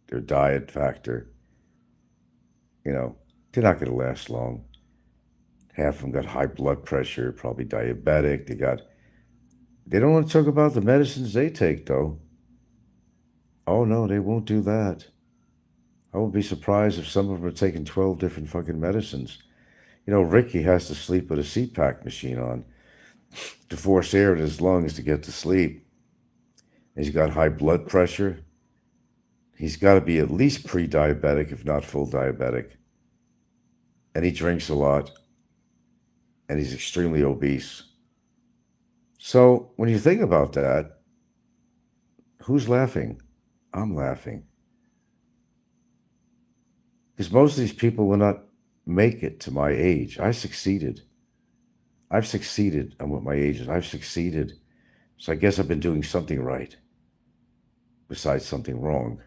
their diet factor. You know, they're not going to last long. Half of them got high blood pressure, probably diabetic. They don't want to talk about the medicines they take, though. Oh, no, they won't do that. I won't be surprised if some of them are taking 12 different fucking medicines. You know, Ricky has to sleep with a CPAP machine on to force air in his lungs to get to sleep. He's got high blood pressure. He's got to be at least pre diabetic, if not full diabetic. And he drinks a lot. And he's extremely obese. So when you think about that, who's laughing? I'm laughing. Because most of these people will not make it to my age. I succeeded. I've succeeded on what my age is. I've succeeded. So I guess I've been doing something right besides something wrong.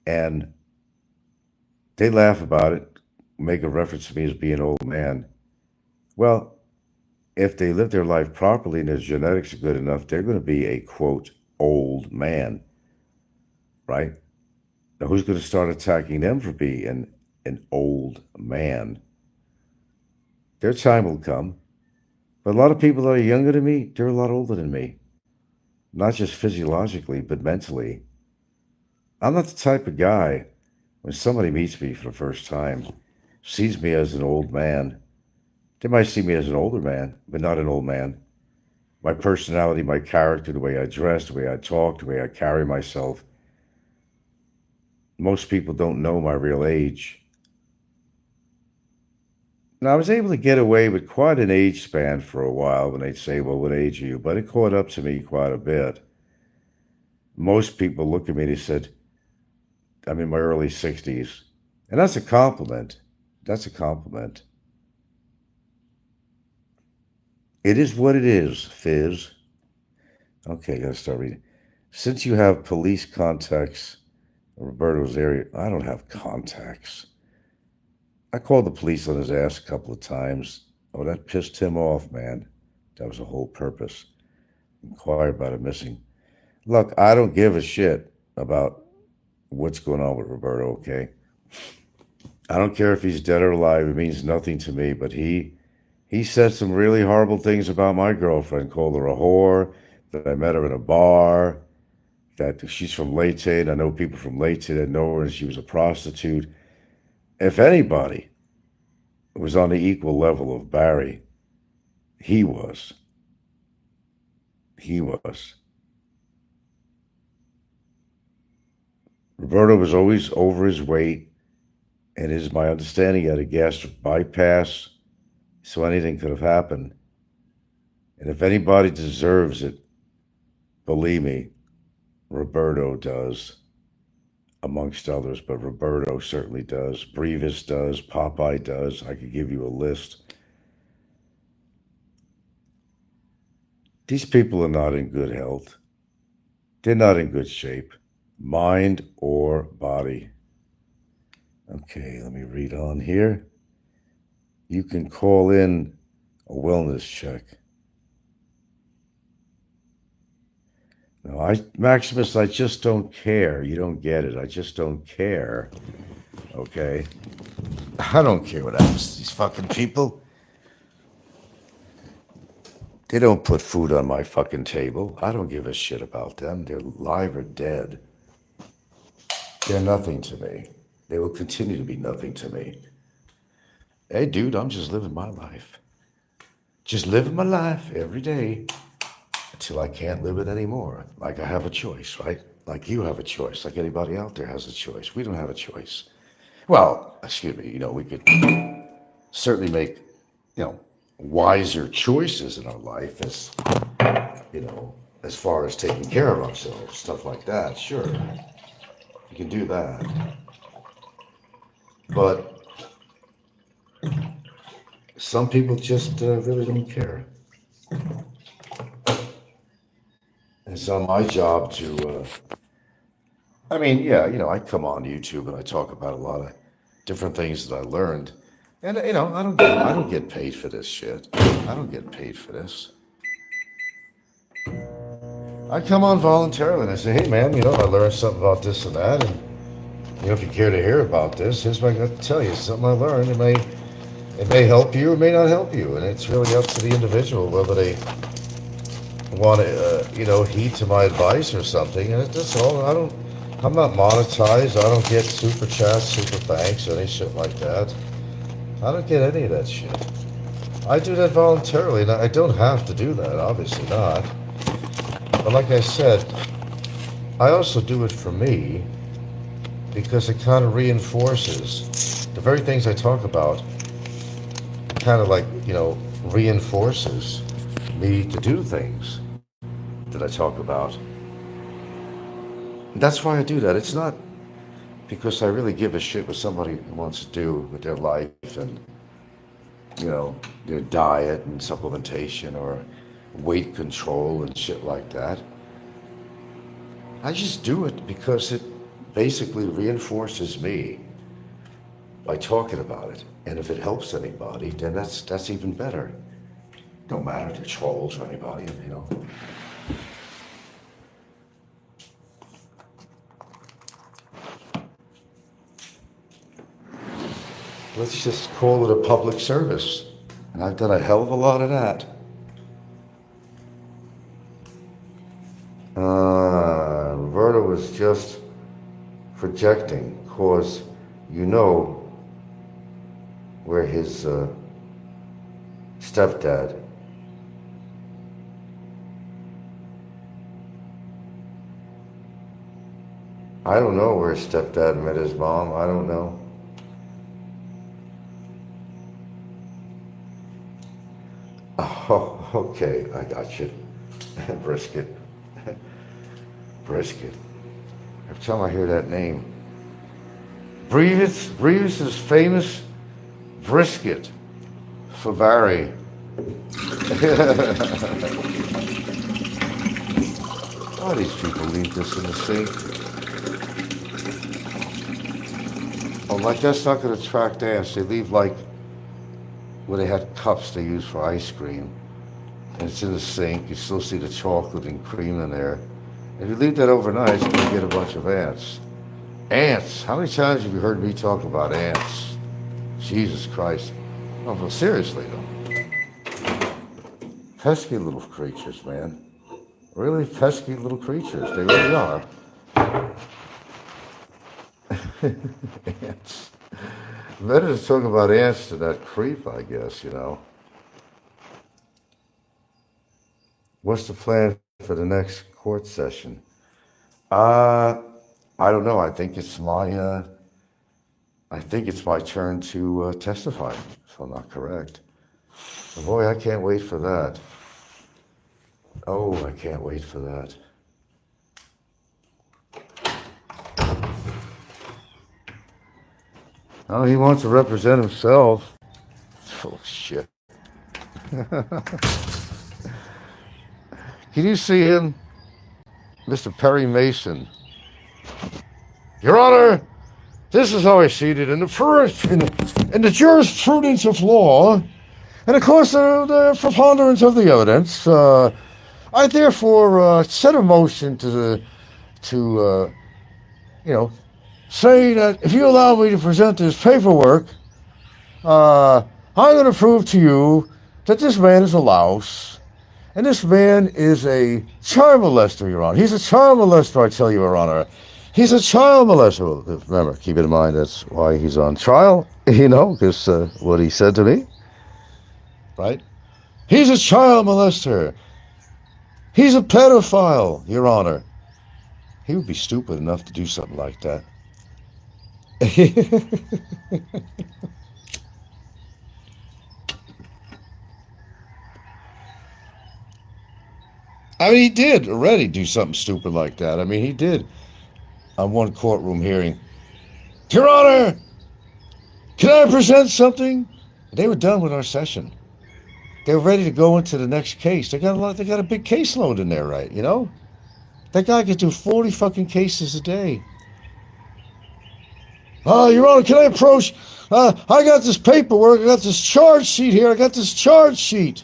And they laugh about it, make a reference to me as being an old man. Well, if they live their life properly and their genetics are good enough, they're going to be a quote old man, right? Now, who's going to start attacking them for being an old man? Their time will come. But a lot of people that are younger than me, they're a lot older than me. Not just physiologically, but mentally. I'm not the type of guy, when somebody meets me for the first time, sees me as an old man. They might see me as an older man, but not an old man. My personality, my character, the way I dress, the way I talk, the way I carry myself. Most people don't know my real age. Now, I was able to get away with quite an age span for a while when they'd say, well, what age are you? But it caught up to me quite a bit. Most people look at me and they said, I'm in my early 60s. And that's a compliment. That's a compliment. It is what it is, Fizz. Okay, gotta start reading. Since you have police contacts in Roberto's area, I don't have contacts. I called the police on his ass a couple of times. Oh, that pissed him off, man. That was the whole purpose. Inquire about a missing. Look, I don't give a shit about what's going on with Roberto, okay? I don't care if he's dead or alive. It means nothing to me, but he said some really horrible things about my girlfriend, called her a whore, that I met her in a bar, that she's from Leyte, and I know people from Leyte that know her, and she was a prostitute. If anybody was on the equal level of Barry, he was. He was. Roberto was always over his weight, and it is my understanding he had a gastric bypass, so anything could have happened. And if anybody deserves it, believe me, Roberto does, amongst others, but Roberto certainly does. Brevis does. Popeye does. I could give you a list. These people are not in good health. They're not in good shape, mind or body. Okay, let me read on here. You can call in a wellness check. No, Maximus, I just don't care. You don't get it. I just don't care. Okay? I don't care what happens to these fucking people. They don't put food on my fucking table. I don't give a shit about them. They're alive or dead. They're nothing to me. They will continue to be nothing to me. Hey, dude, I'm just living my life. Just living my life every day until I can't live it anymore. Like I have a choice, right? Like you have a choice. Like anybody out there has a choice. We don't have a choice. Well, excuse me, we could certainly make, wiser choices in our life as far as taking care of ourselves, stuff like that. Sure, you can do that. But some people just really don't care. And it's on my job to, I come on YouTube and I talk about a lot of different things that I learned. And, I don't get paid for this shit. I don't get paid for this. I come on voluntarily and I say, hey man, I learned something about this and that. And, if you care to hear about this, here's what I got to tell you. Something I learned. It may help you, it may not help you. And it's really up to the individual whether they want to, heed to my advice or something. And that's all. I'm not monetized. I don't get super chats, super thanks, any shit like that. I don't get any of that shit. I do that voluntarily, and I don't have to do that, obviously not. But like I said, I also do it for me because it kind of reinforces the very things I talk about, kind of like, reinforces me to do things that I talk about. That's why I do that. It's not because I really give a shit what somebody wants to do with their life and, their diet and supplementation or weight control and shit like that. I just do it because it basically reinforces me by talking about it. And if it helps anybody, then that's even better. Don't matter if they're trolls or anybody, Let's just call it a public service. And I've done a hell of a lot of that. Roberta was just projecting, cause where his stepdad I don't know where his stepdad met his mom. I don't know. Oh, okay, I got you. Brisket. Brisket. Every time I hear that name. Brevis's famous brisket for Barry. Why these people leave this in the sink? Oh, like that's not going to attract ants. They leave like where they had cups they use for ice cream. And it's in the sink. You still see the chocolate and cream in there. If you leave that overnight, you're going to get a bunch of ants. Ants. How many times have you heard me talk about ants? Jesus Christ. No, but seriously though. Pesky little creatures, man. Really pesky little creatures. They really are. Ants. Better to talk about ants than that creep, I guess, What's the plan for the next court session? I don't know. I think it's my turn to testify, if I'm not correct. But boy, I can't wait for that. Oh, I can't wait for that. Oh, he wants to represent himself. Full of shit. Can you see him? Mr. Perry Mason. Your Honor, this is how I see it in the jurisprudence of law, and of course the preponderance of the evidence. I therefore set a motion to say that if you allow me to present this paperwork, I'm going to prove to you that this man is a louse. And this man is a child molester, Your Honor. He's a child molester, I tell you, Your Honor. He's a child molester. Well, remember, keep in mind that's why he's on trial, because what he said to me, right? He's a child molester. He's a pedophile, Your Honor. He would be stupid enough to do something like that. I mean, he did already do something stupid like that. I mean, he did on one courtroom hearing. Your Honor, can I present something? They were done with our session. They were ready to go into the next case. They got a big caseload in there, right? That guy could do 40 fucking cases a day. Your Honor, can I approach? I got this paperwork. I got this charge sheet here. I got this charge sheet.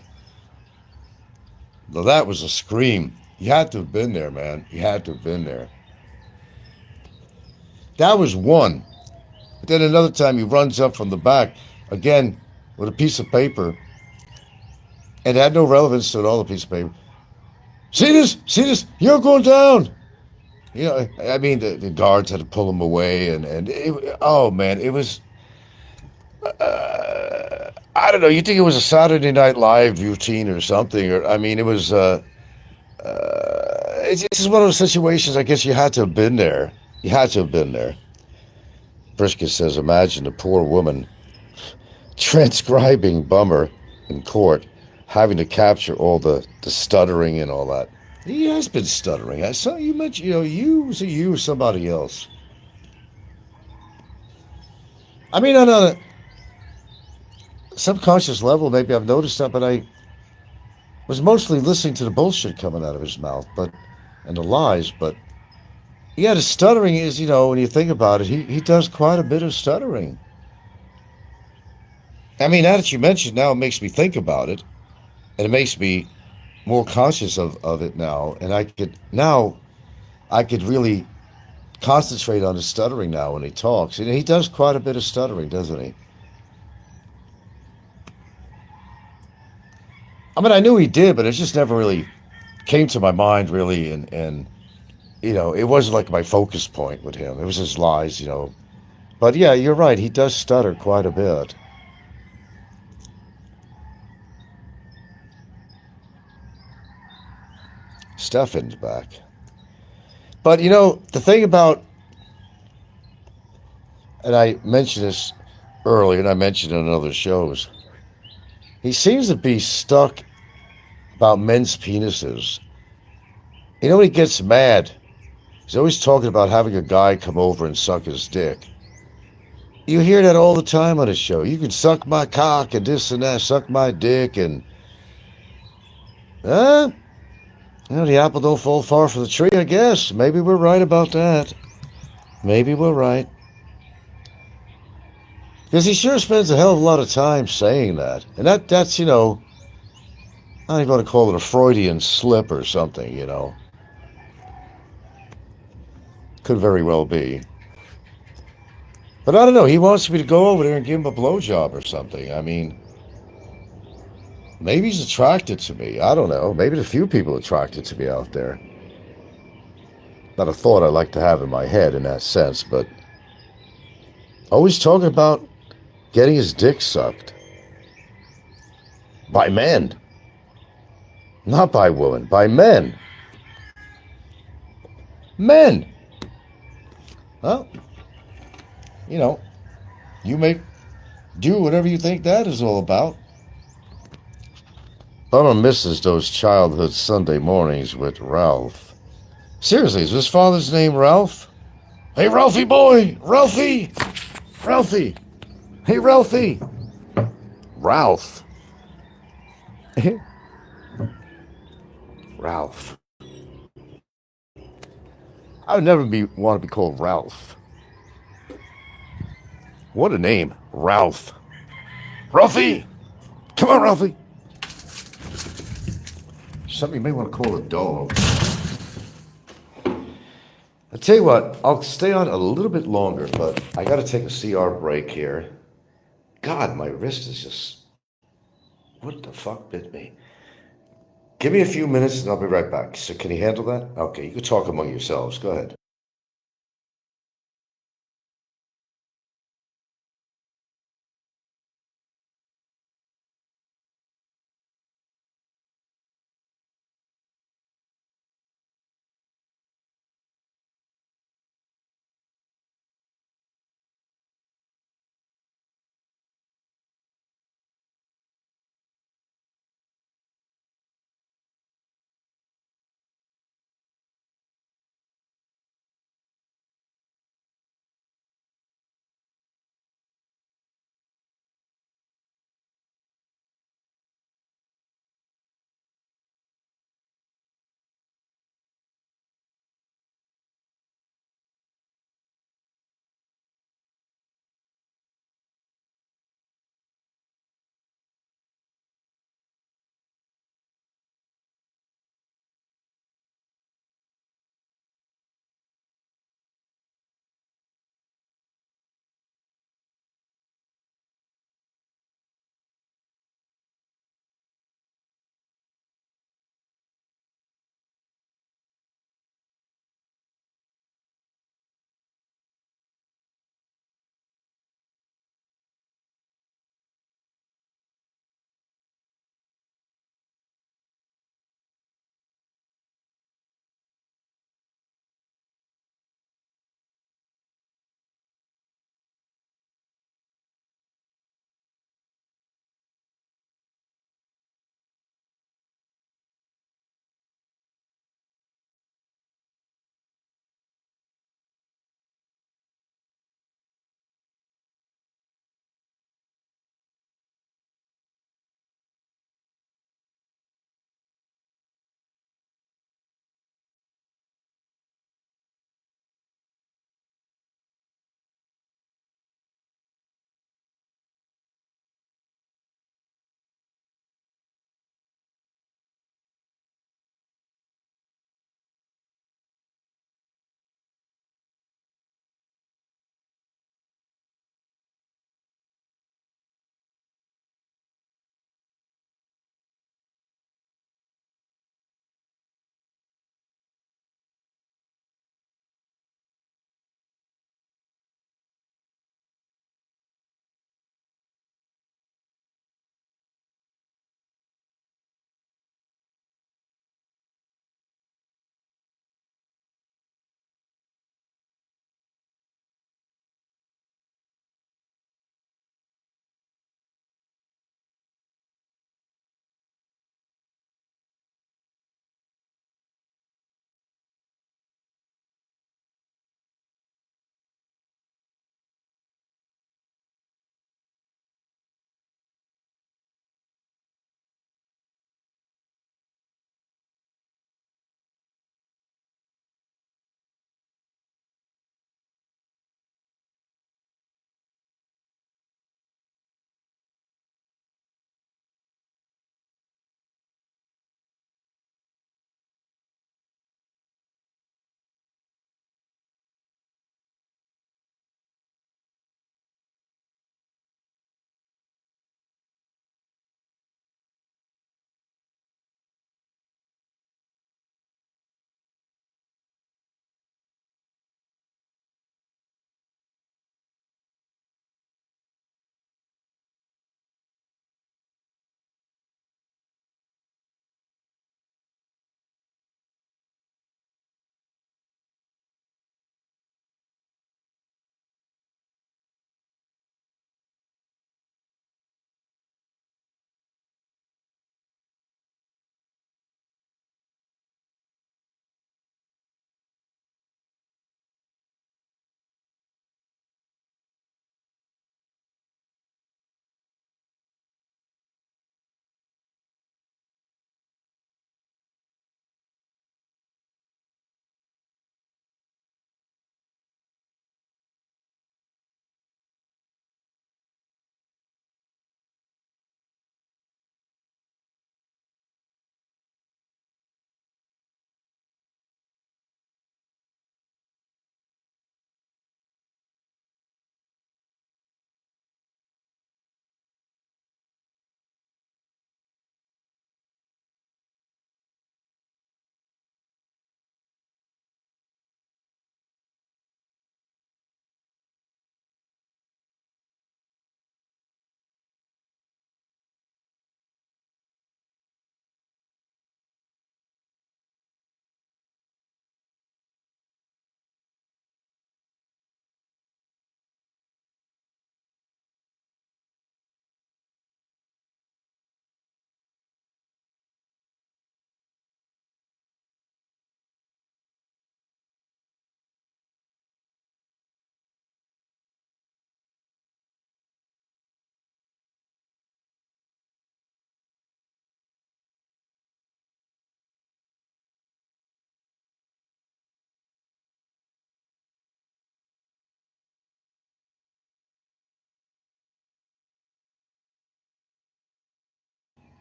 Well, that was a scream. You had to have been there, man. You had to have been there. That was one. But then another time he runs up from the back, again, with a piece of paper. And it had no relevance to it, all the piece of paper. See this? See this? You're going down. I mean, the guards had to pull him away. Oh, man, it was... I don't know. You think it was a Saturday Night Live routine or something? Or I mean, it was... it's just one of those situations, I guess you had to have been there. You had to have been there. Brisket says, imagine a poor woman transcribing Bummer in court, having to capture all the stuttering and all that. He has been stuttering. I saw you mentioned, you or somebody else. I mean, on a subconscious level, maybe I've noticed that, but I was mostly listening to the bullshit coming out of his mouth, and the lies, but yeah, the stuttering is, when you think about it, he does quite a bit of stuttering. I mean, now that you mentioned, now it makes me think about it, and it makes me more conscious of it now, and I could really concentrate on his stuttering now when he talks. He does quite a bit of stuttering, doesn't he? I mean, I knew he did, but it just never really came to my mind, really, and it wasn't like my focus point with him. It was his lies, But yeah, you're right. He does stutter quite a bit. Stefan's back. But, the thing about, and I mentioned this earlier, and I mentioned it on other shows, he seems to be stuck about men's penises. When he gets mad, he's always talking about having a guy come over and suck his dick. You hear that all the time on his show. You can suck my cock and this and that, suck my dick and... the apple don't fall far from the tree, I guess. Maybe we're right about that. Maybe we're right. Because he sure spends a hell of a lot of time saying that. And that's, I don't even want to call it a Freudian slip or something, Could very well be. But I don't know. He wants me to go over there and give him a blowjob or something. I mean, maybe he's attracted to me. I don't know. Maybe there's a few people attracted to me out there. Not a thought I'd like to have in my head in that sense, but always talking about getting his dick sucked. By men. Not by women. By men. Men. Well, you do whatever you think that is all about. Bummer misses those childhood Sunday mornings with Ralph. Seriously, is his father's name Ralph? Hey, Ralphie boy! Ralphie! Ralphie! Hey, Ralphie! Ralph. Ralph. I would never want to be called Ralph. What a name, Ralph. Ralphie! Come on, Ralphie! Something you may want to call a dog. I'll tell you what, I'll stay on a little bit longer, but I got to take a CR break here. God, my wrist is just... What the fuck bit me? Give me a few minutes and I'll be right back. So can you handle that? Okay, you can talk among yourselves. Go ahead.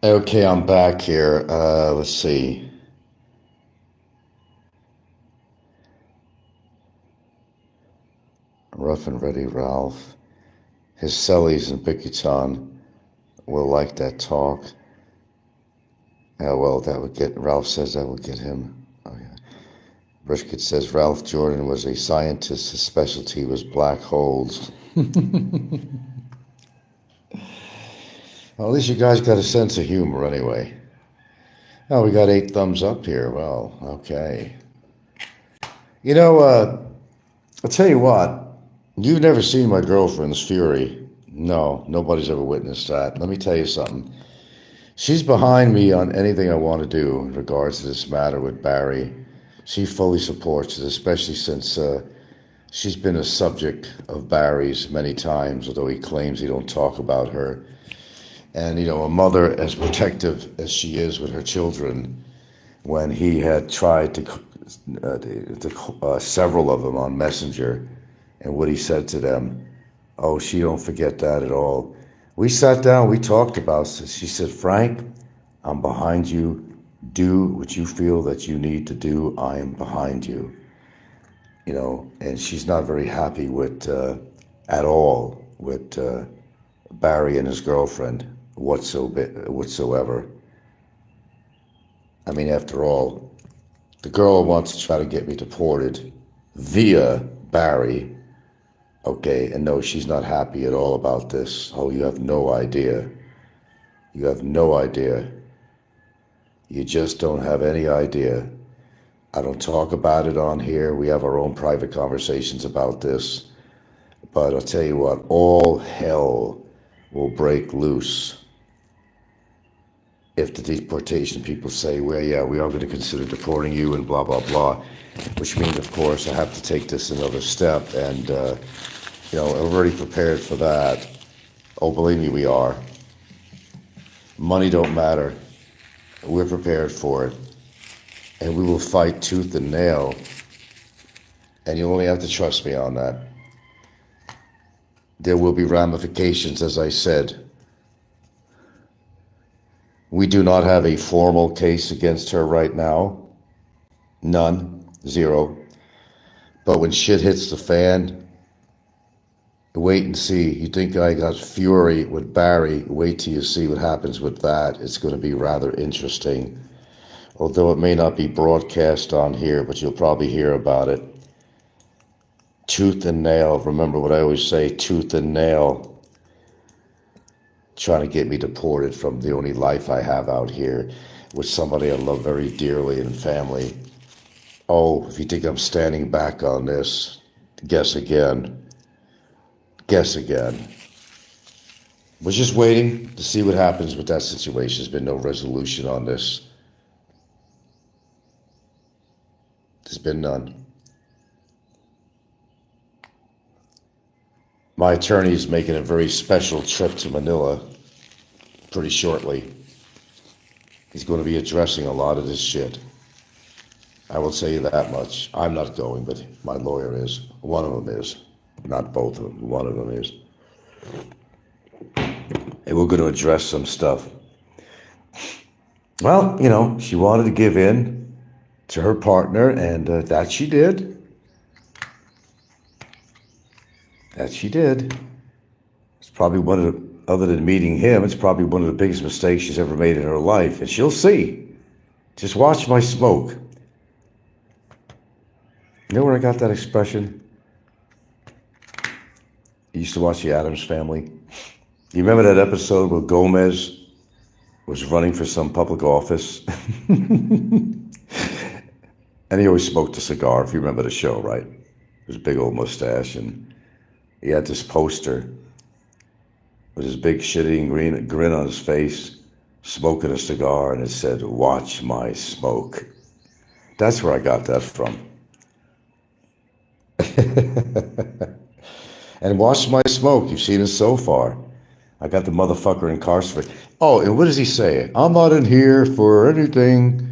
Okay, I'm back here. Let's see. Rough and Ready Ralph. His cellies and Bickerton will like that talk. Well, that would get, Ralph says that would get him. Oh, yeah. Brisket says Ralph Jordan was a scientist. His specialty was black holes. Well, at least you guys got a sense of humor anyway. Oh, we got 8 thumbs up here. Well, okay. You know, I'll tell you what. You've never seen my girlfriend's fury. No, nobody's ever witnessed that. Let me tell you something. She's behind me on anything I want to do in regards to this matter with Barry. She fully supports it, especially since she's been a subject of Barry's many times, although he claims he don't talk about her. And, a mother as protective as she is with her children, when he had tried to several of them on Messenger, and what he said to them, oh, she don't forget that at all. We sat down, we talked about this. She said, Frank, I'm behind you. Do what you feel that you need to do. I am behind you. And she's not very happy with, at all, with Barry and his girlfriend whatsoever. I mean, after all, the girl wants to try to get me deported via Barry. Okay, and no, she's not happy at all about this. Oh, you have no idea. You have no idea. You just don't have any idea. I don't talk about it on here. We have our own private conversations about this. But I'll tell you what, all hell will break loose if the deportation people say, well, yeah, we are going to consider deporting you and blah, blah, blah. Which means, of course, I have to take this another step. And, I'm already prepared for that. Oh, believe me, we are. Money don't matter. We're prepared for it. And we will fight tooth and nail. And you only have to trust me on that. There will be ramifications, as I said. We do not have a formal case against her right now. None. Zero. But when shit hits the fan, wait and see. You think I got fury with Barry? Wait till you see what happens with that. It's going to be rather interesting. Although it may not be broadcast on here, but you'll probably hear about it. Tooth and nail. Remember what I always say, tooth and nail. Trying to get me deported from the only life I have out here with somebody I love very dearly and family. Oh, if you think I'm standing back on this, guess again. Guess again. We're just waiting to see what happens with that situation. There's been no resolution on this. There's been none. My attorney is making a very special trip to Manila pretty shortly. He's going to be addressing a lot of this shit. I will say that much. I'm not going, but my lawyer is. One of them is. Not both of them. One of them is. And we're going to address some stuff. Well, she wanted to give in to her partner, and that she did. That she did. It's probably other than meeting him, it's probably one of the biggest mistakes she's ever made in her life. And she'll see. Just watch my smoke. You know where I got that expression? I used to watch The Addams Family. You remember that episode where Gomez was running for some public office? And he always smoked a cigar, if you remember the show, right? His big old mustache, and he had this poster with his big shit-eating grin on his face, smoking a cigar, and it said, "Watch my smoke." That's where I got that from. And watch my smoke. You've seen it so far. I got the motherfucker incarcerated. Oh, and what does he say? I'm not in here for anything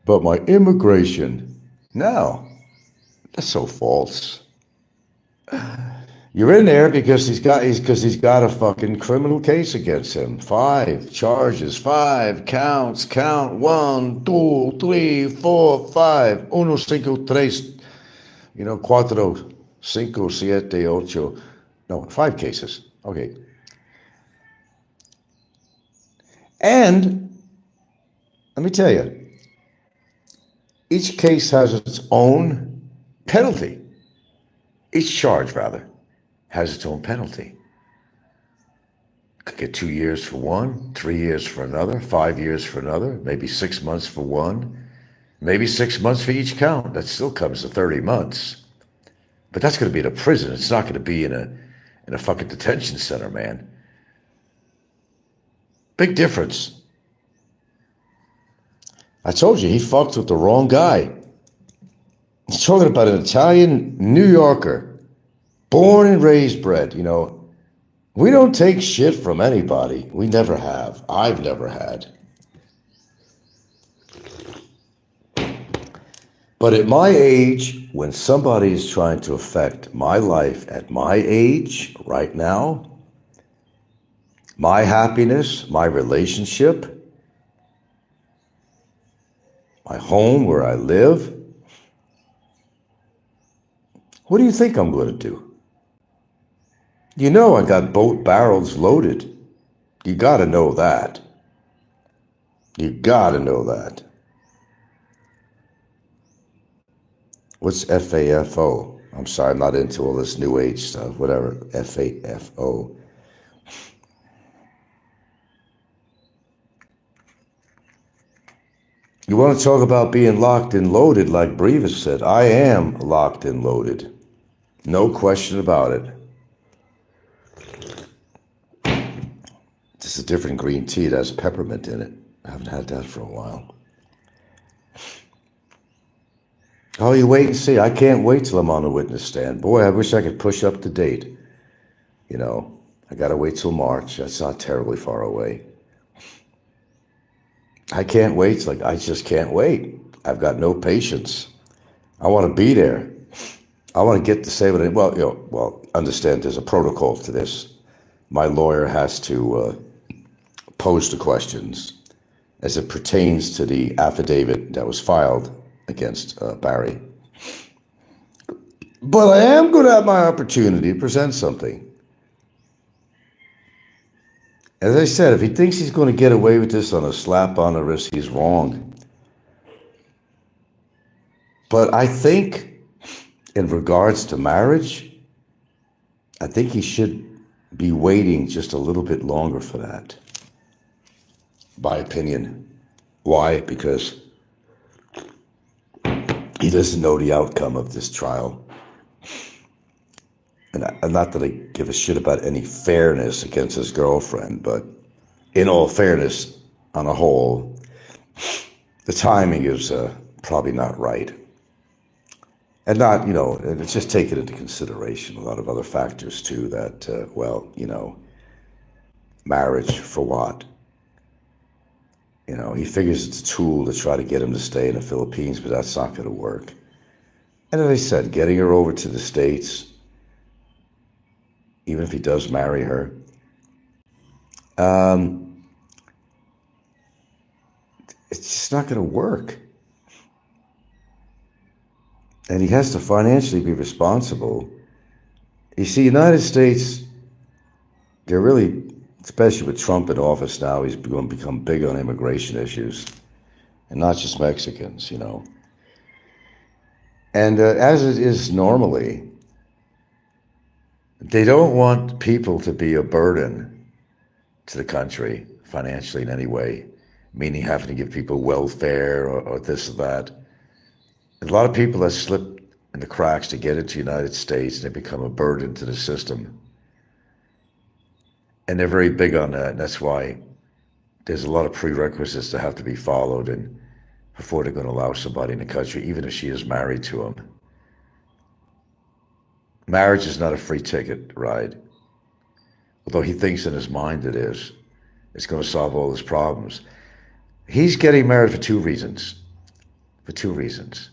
but my immigration. No, that's so false. You're in there because he's got a fucking criminal case against him. 5 charges, 5 counts. Count 1, 2, 3, 4, 5. Uno, cinco, tres. Cuatro, cinco, siete, ocho. No, 5 cases. Okay. And let me tell you, each case has its own penalty. Each charge, rather, has its own penalty. Could get 2 years for one, 3 years for another, 5 years for another, maybe 6 months for one, maybe 6 months for each count. That still comes to 30 months. But that's going to be in a prison. It's not going to be in a fucking detention center, man. Big difference. I told you, he fucked with the wrong guy. He's talking about an Italian New Yorker, born and raised bred. We don't take shit from anybody. We never have. I've never had. But at my age, when somebody is trying to affect my life at my age, right now, my happiness, my relationship, my home where I live, what do you think I'm going to do? I got both barrels loaded. You got to know that. You got to know that. What's FAFO? I'm sorry, I'm not into all this new age stuff. Whatever, FAFO. You want to talk about being locked and loaded, like Brevis said. I am locked and loaded. No question about it. This is a different green tea that has peppermint in it. I haven't had that for a while. Oh, you wait and see. I can't wait till I'm on the witness stand. Boy, I wish I could push up the date. I got to wait till March. That's not terribly far away. I can't wait. I just can't wait. I've got no patience. I want to be there. I want to get to say what I, understand there's a protocol to this. My lawyer has to pose the questions as it pertains to the affidavit that was filed against Barry. But I am going to have my opportunity to present something. As I said, if he thinks he's going to get away with this on a slap on the wrist, he's wrong. But I think in regards to marriage, I think he should be waiting just a little bit longer for that. My opinion. Why? Because he doesn't know the outcome of this trial. And not that I give a shit about any fairness against his girlfriend, but in all fairness, on a whole, the timing is probably not right. And not, it's just taken into consideration a lot of other factors too that, marriage for what? He figures it's a tool to try to get him to stay in the Philippines, but that's not going to work. And as I said, getting her over to the States, even if he does marry her, it's just not going to work. And he has to financially be responsible. You see, United States, they're really, especially with Trump in office now, he's going to become big on immigration issues. And not just Mexicans, And as it is normally, they don't want people to be a burden to the country financially in any way, meaning having to give people welfare or this or that. A lot of people that slip in the cracks to get into the United States, they become a burden to the system. And they're very big on that, and that's why there's a lot of prerequisites that have to be followed and before they're going to allow somebody in the country, even if she is married to him. Marriage is not a free ticket ride. Although he thinks in his mind it is. It's going to solve all his problems. He's getting married for two reasons. For two reasons.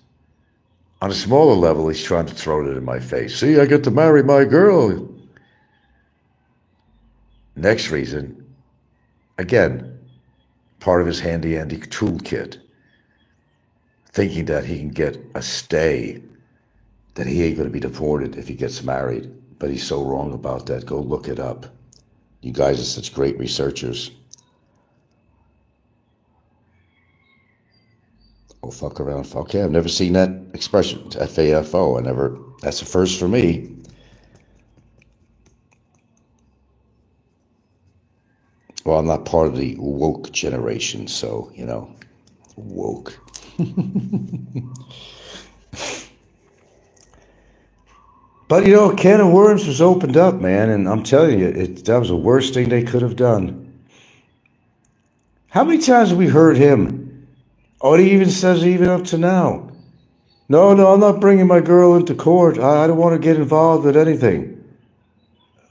On a smaller level, he's trying to throw it in my face. See, I get to marry my girl. Next reason, again, part of his handy-andy toolkit, thinking that he can get a stay, that he ain't going to be deported if he gets married. But he's so wrong about that. Go look it up. You guys are such great researchers. Oh, fuck around. Okay, I've never seen that expression, FAFO. That's a first for me. Well, I'm not part of the woke generation, so, woke. But, a can of worms was opened up, man, and I'm telling you, that was the worst thing they could have done. How many times have we heard him? Oh, he even says, even up to now, no, I'm not bringing my girl into court. I don't want to get involved with anything.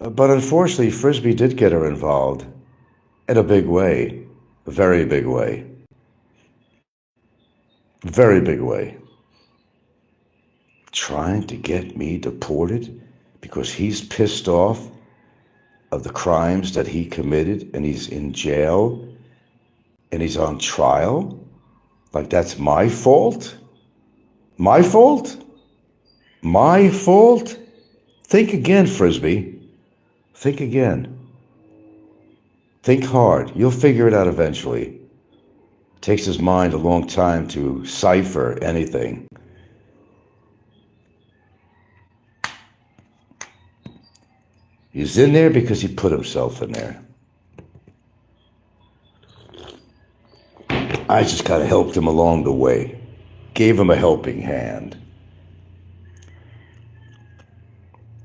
But unfortunately, Frisbee did get her involved in a big way, a very big way. Very big way. Trying to get me deported because he's pissed off of the crimes that he committed and he's in jail and he's on trial? Like that's my fault? My fault? My fault? Think again, Frisbee. Think again. Think hard. You'll figure it out eventually. It takes his mind a long time to cipher anything. He's in there because he put himself in there. I just kind of helped him along the way. Gave him a helping hand.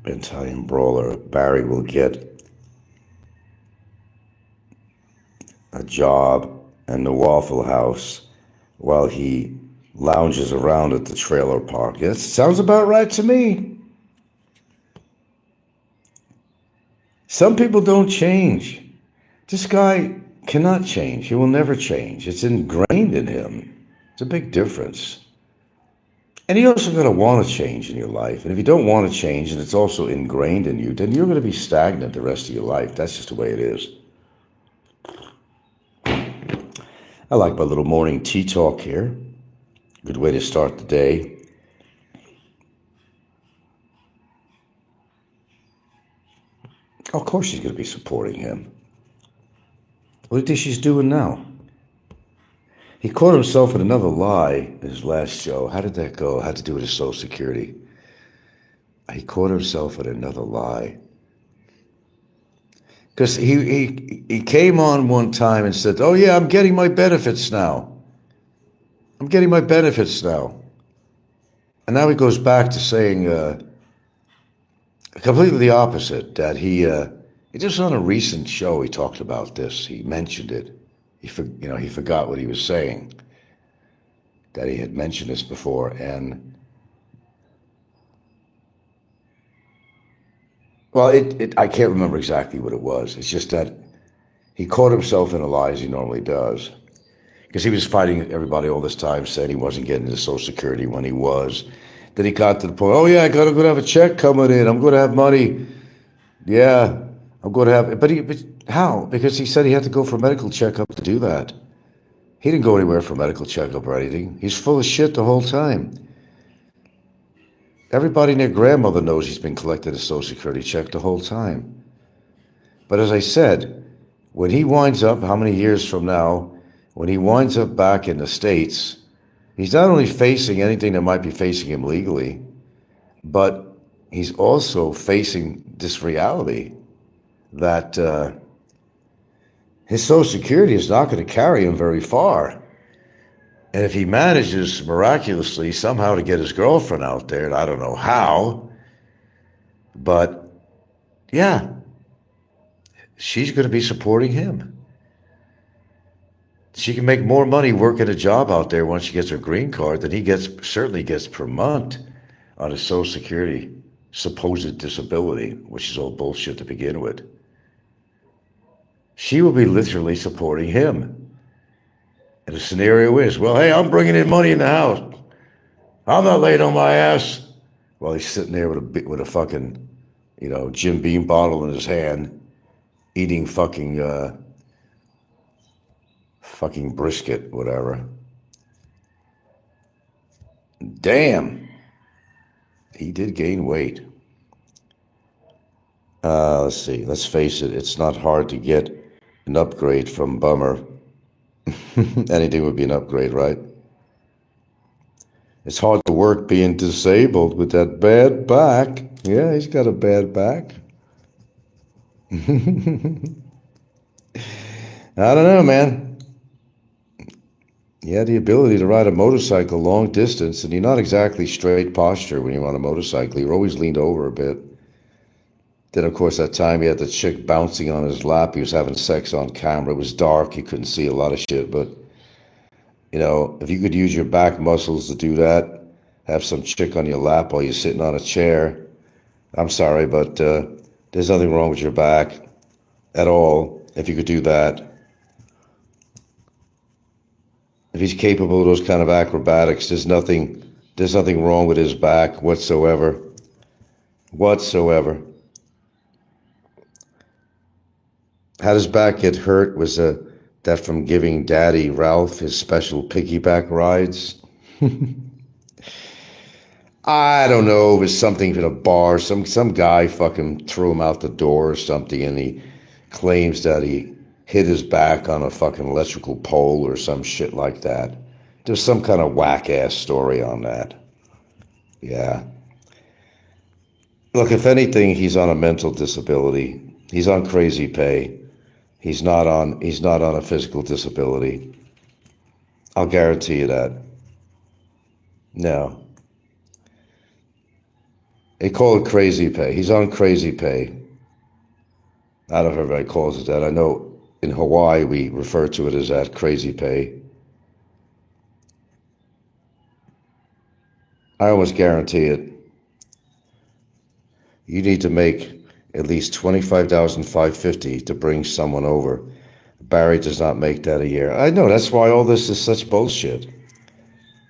Italian brawler Barry will get a job in the Waffle House while he lounges around at the trailer park. That sounds about right to me. Some people don't change. This guy cannot change. He will never change. It's ingrained in him. It's a big difference. And you also got to want to change in your life. And if you don't want to change and it's also ingrained in you, then you're going to be stagnant the rest of your life. That's just the way it is. I like my little morning tea talk here. Good way to start the day. Of course she's going to be supporting him. What do you think she's doing now? He caught himself in another lie in his last show. How did that go? Had to do with his Social Security. He caught himself in another lie. Because he came on one time and said, oh yeah, I'm getting my benefits now. I'm getting my benefits now. And now he goes back to saying completely the opposite, that he just on a recent show he talked about this. He mentioned it. He forgot what he was saying, that he had mentioned this before. And well, I can't remember exactly what it was. It's just that he caught himself in a lie as he normally does. Because he was fighting everybody all this time, saying he wasn't getting his Social Security when he was. Then he got to the point, oh yeah, I'm going to have a check coming in. I'm going to have money. Yeah, I'm going to have, but how? Because he said he had to go for a medical checkup to do that. He didn't go anywhere for a medical checkup or anything. He's full of shit the whole time. Everybody and their grandmother knows he's been collecting a Social Security check the whole time. But as I said, when he winds up, how many years from now, when he winds up back in the States, he's not only facing anything that might be facing him legally, but he's also facing this reality that his Social Security is not going to carry him very far. And if he manages miraculously somehow to get his girlfriend out there, and I don't know how, but yeah, she's going to be supporting him. She can make more money working a job out there once she gets her green card than he certainly gets per month on his Social Security supposed disability, which is all bullshit to begin with. She will be literally supporting him. And the scenario is, well, hey, I'm bringing in money in the house. I'm not laying on my ass. While he's sitting there with a fucking, Jim Beam bottle in his hand, eating fucking brisket, whatever. Damn, he did gain weight. Let's see. Let's face it. It's not hard to get an upgrade from Bummer. Anything would be an upgrade, right? It's hard to work being disabled with that bad back. Yeah, he's got a bad back. I don't know, man. He had the ability to ride a motorcycle long distance, and you're not exactly straight posture when you're on a motorcycle. You're always leaned over a bit. Then, of course, that time he had the chick bouncing on his lap. He was having sex on camera. It was dark. He couldn't see a lot of shit. But, if you could use your back muscles to do that, have some chick on your lap while you're sitting on a chair, I'm sorry, but there's nothing wrong with your back at all if you could do that. If he's capable of those kind of acrobatics, there's nothing wrong with his back whatsoever. Whatsoever. How his back get hurt was that from giving Daddy Ralph his special piggyback rides. I don't know, it was something in a bar. Some guy fucking threw him out the door or something, and he claims that he hit his back on a fucking electrical pole or some shit like that. There's some kind of whack-ass story on that. Yeah. Look, if anything, he's on a mental disability. He's on crazy pay. He's not on a physical disability. I'll guarantee you that. No. They call it crazy pay. He's on crazy pay. I don't know if everybody calls it that. I know in Hawaii we refer to it as that, crazy pay. I almost guarantee it. You need to make at least $25,550 to bring someone over. Barry does not make that a year. I know, that's why all this is such bullshit.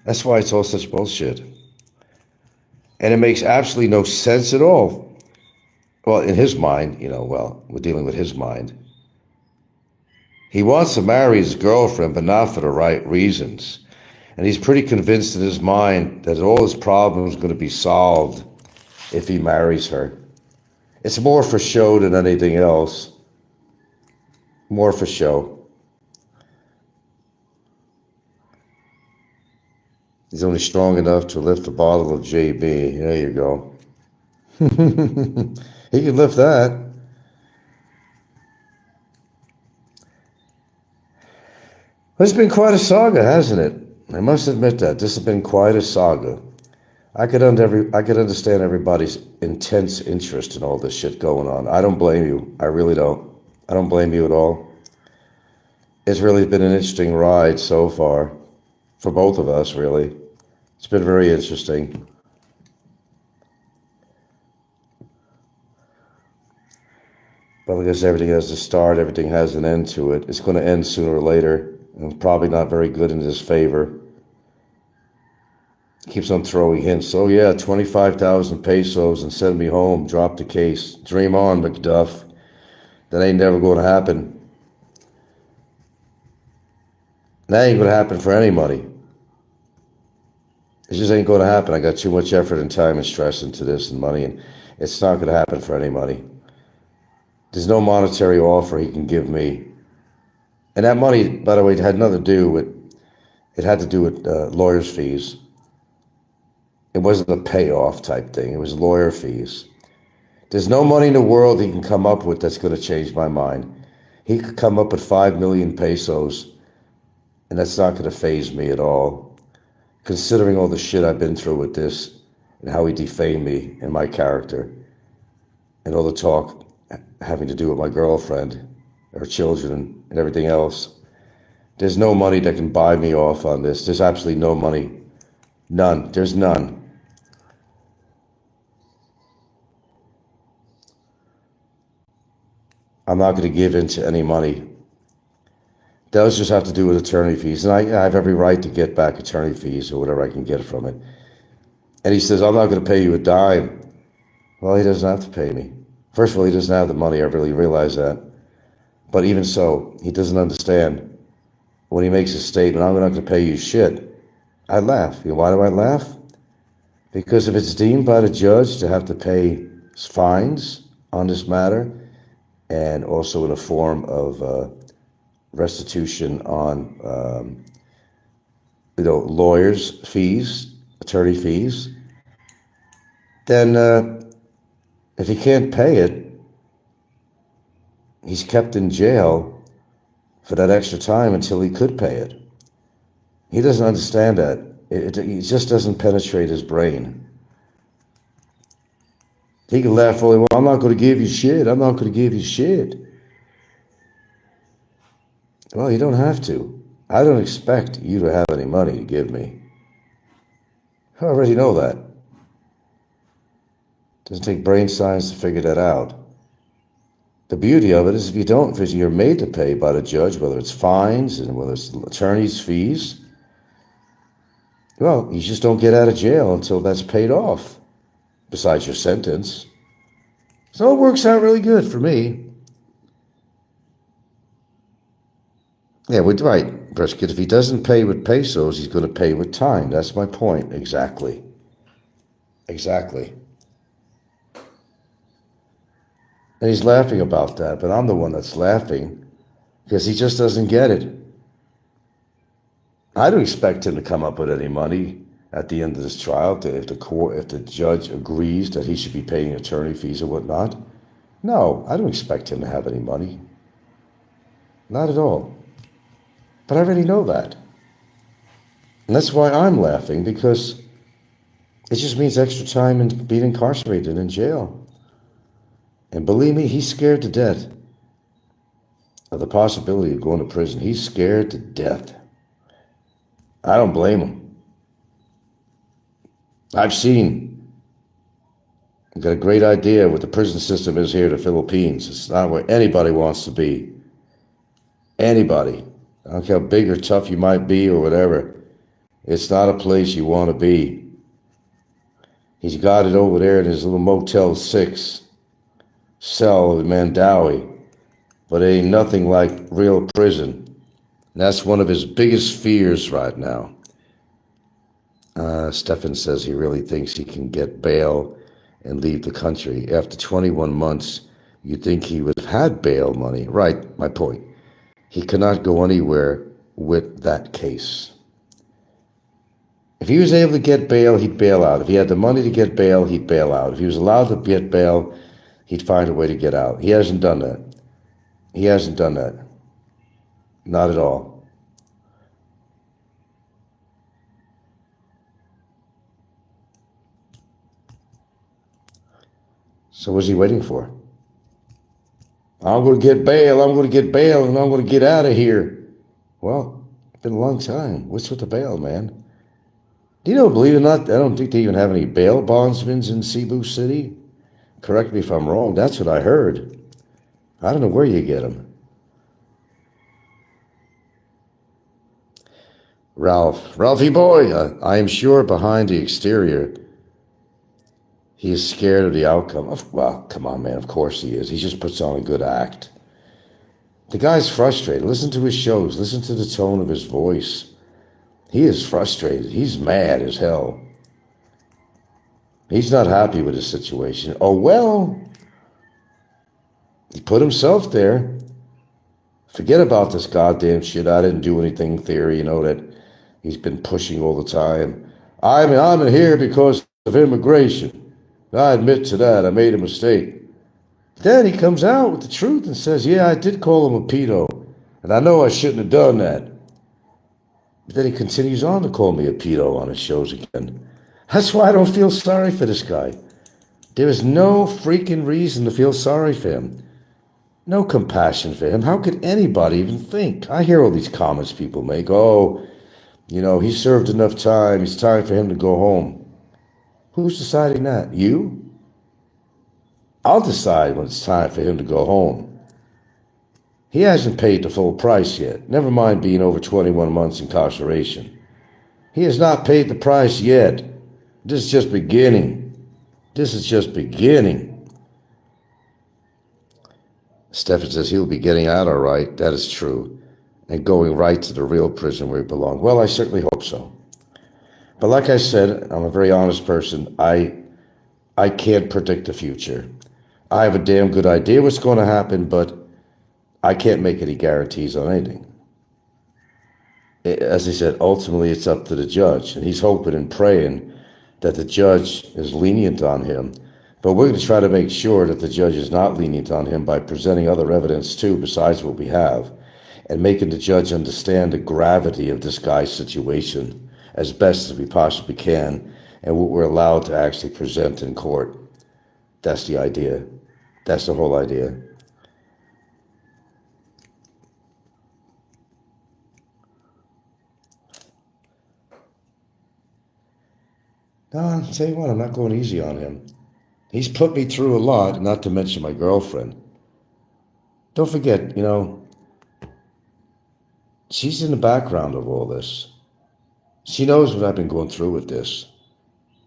That's why it's all such bullshit. And it makes absolutely no sense at all. Well, in his mind, we're dealing with his mind. He wants to marry his girlfriend, but not for the right reasons. And he's pretty convinced in his mind that all his problems are going to be solved if he marries her. It's more for show than anything else. More for show. He's only strong enough to lift a bottle of JB. There you go. He can lift that. It's been quite a saga, hasn't it? I must admit that. This has been quite a saga. I could understand everybody's intense interest in all this shit going on. I don't blame you. I really don't. I don't blame you at all. It's really been an interesting ride so far. For both of us, really. It's been very interesting. But like I said, everything has a start, everything has an end to it. It's going to end sooner or later. And it's probably not very good in his favor. Keeps on throwing hints. Oh yeah, 25,000 pesos and send me home. Drop the case. Dream on, McDuff. That ain't never going to happen. That ain't going to happen for anybody. It just ain't going to happen. I got too much effort and time and stress into this and money, and it's not going to happen for anybody. There's no monetary offer he can give me. And that money, by the way, it had nothing to do with lawyer's fees. It wasn't a payoff type thing. It was lawyer fees. There's no money in the world he can come up with that's going to change my mind. He could come up with 5 million pesos, and that's not going to faze me at all. Considering all the shit I've been through with this, and how he defamed me and my character, and all the talk having to do with my girlfriend, her children, and everything else. There's no money that can buy me off on this. There's absolutely no money. None. There's none. I'm not going to give in to any money. Those just have to do with attorney fees. And I have every right to get back attorney fees or whatever I can get from it. And he says, I'm not going to pay you a dime. Well, he doesn't have to pay me. First of all, he doesn't have the money. I really realize that. But even so, he doesn't understand. When he makes a statement, I'm not going to pay you shit, I laugh. You know, why do I laugh? Because if it's deemed by the judge to have to pay fines on this matter, and also in a form of restitution on, lawyers' fees, attorney fees, then if he can't pay it, he's kept in jail for that extra time until he could pay it. He doesn't understand that. It just doesn't penetrate his brain. He can laugh fully, well, I'm not going to give you shit. I'm not going to give you shit. Well, you don't have to. I don't expect you to have any money to give me. I already know that. It doesn't take brain science to figure that out. The beauty of it is if you don't, if you're made to pay by the judge, whether it's fines and whether it's attorney's fees, well, you just don't get out of jail until that's paid off, besides your sentence. So it works out really good for me. Yeah, we're right, Brisket. If he doesn't pay with pesos, he's going to pay with time. That's my point. Exactly. Exactly. And he's laughing about that, but I'm the one that's laughing because he just doesn't get it. I don't expect him to come up with any money at the end of this trial if the judge agrees that he should be paying attorney fees or whatnot. No, I don't expect him to have any money. Not at all. But I already know that. And that's why I'm laughing, because it just means extra time and being incarcerated in jail. And believe me, he's scared to death of the possibility of going to prison. He's scared to death. I don't blame him. I've got a great idea what the prison system is here in the Philippines. It's not where anybody wants to be. Anybody. I don't care how big or tough you might be or whatever. It's not a place you want to be. He's got it over there in his little Motel 6 cell in Mandawi. But it ain't nothing like real prison. And that's one of his biggest fears right now. Stefan says he really thinks he can get bail and leave the country. After 21 months, you'd think he would have had bail money. Right, my point. He cannot go anywhere with that case. If he was able to get bail, he'd bail out. If he had the money to get bail, he'd bail out. If he was allowed to get bail, he'd find a way to get out. He hasn't done that. He hasn't done that. Not at all. So what's he waiting for? I'm going to get bail, and I'm going to get out of here. Well, it's been a long time. What's with the bail, man? Do you know, believe it or not, I don't think they even have any bail bondsmen in Cebu City. Correct me if I'm wrong. That's what I heard. I don't know where you get them. Ralphie boy, I am sure behind the exterior, he is scared of the outcome. Well, come on, man. Of course he is. He just puts on a good act. The guy's frustrated. Listen to his shows. Listen to the tone of his voice. He is frustrated. He's mad as hell. He's not happy with his situation. Oh, well, he put himself there. Forget about this goddamn shit. I didn't do anything theory, that he's been pushing all the time. I'm in here because of immigration. I admit to that. I made a mistake. Then he comes out with the truth and says, yeah, I did call him a pedo. And I know I shouldn't have done that. But then he continues on to call me a pedo on his shows again. That's why I don't feel sorry for this guy. There is no freaking reason to feel sorry for him. No compassion for him. How could anybody even think? I hear all these comments people make. Oh, he served enough time. It's time for him to go home. Who's deciding that? You? I'll decide when it's time for him to go home. He hasn't paid the full price yet. Never mind being over 21 months incarceration. He has not paid the price yet. This is just beginning. This is just beginning. Stefan says he'll be getting out all right. That is true. And going right to the real prison where he belongs. Well, I certainly hope so. But like I said, I'm a very honest person. I can't predict the future. I have a damn good idea what's going to happen, but I can't make any guarantees on anything. As I said, ultimately it's up to the judge, and he's hoping and praying that the judge is lenient on him. But we're going to try to make sure that the judge is not lenient on him by presenting other evidence too, besides what we have, and making the judge understand the gravity of this guy's situation as best as we possibly can, and what we're allowed to actually present in court. That's the idea. That's the whole idea. No, I'll tell you what, I'm not going easy on him. He's put me through a lot, not to mention my girlfriend. Don't forget, she's in the background of all this. She knows what I've been going through with this.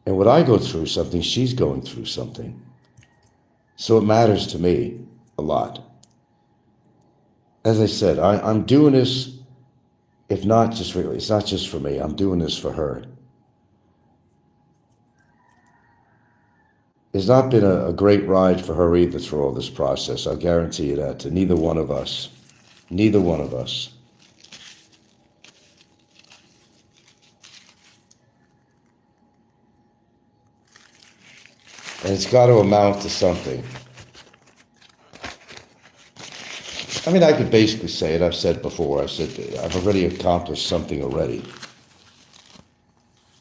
And when I go through something, she's going through something. So it matters to me a lot. As I said, I'm doing this, if not just really, it's not just for me, I'm doing this for her. It's not been a great ride for her either through all this process. I'll guarantee you that, to neither one of us. Neither one of us. And it's got to amount to something. I mean, I could basically say it. I've said before. I said I've already accomplished something already.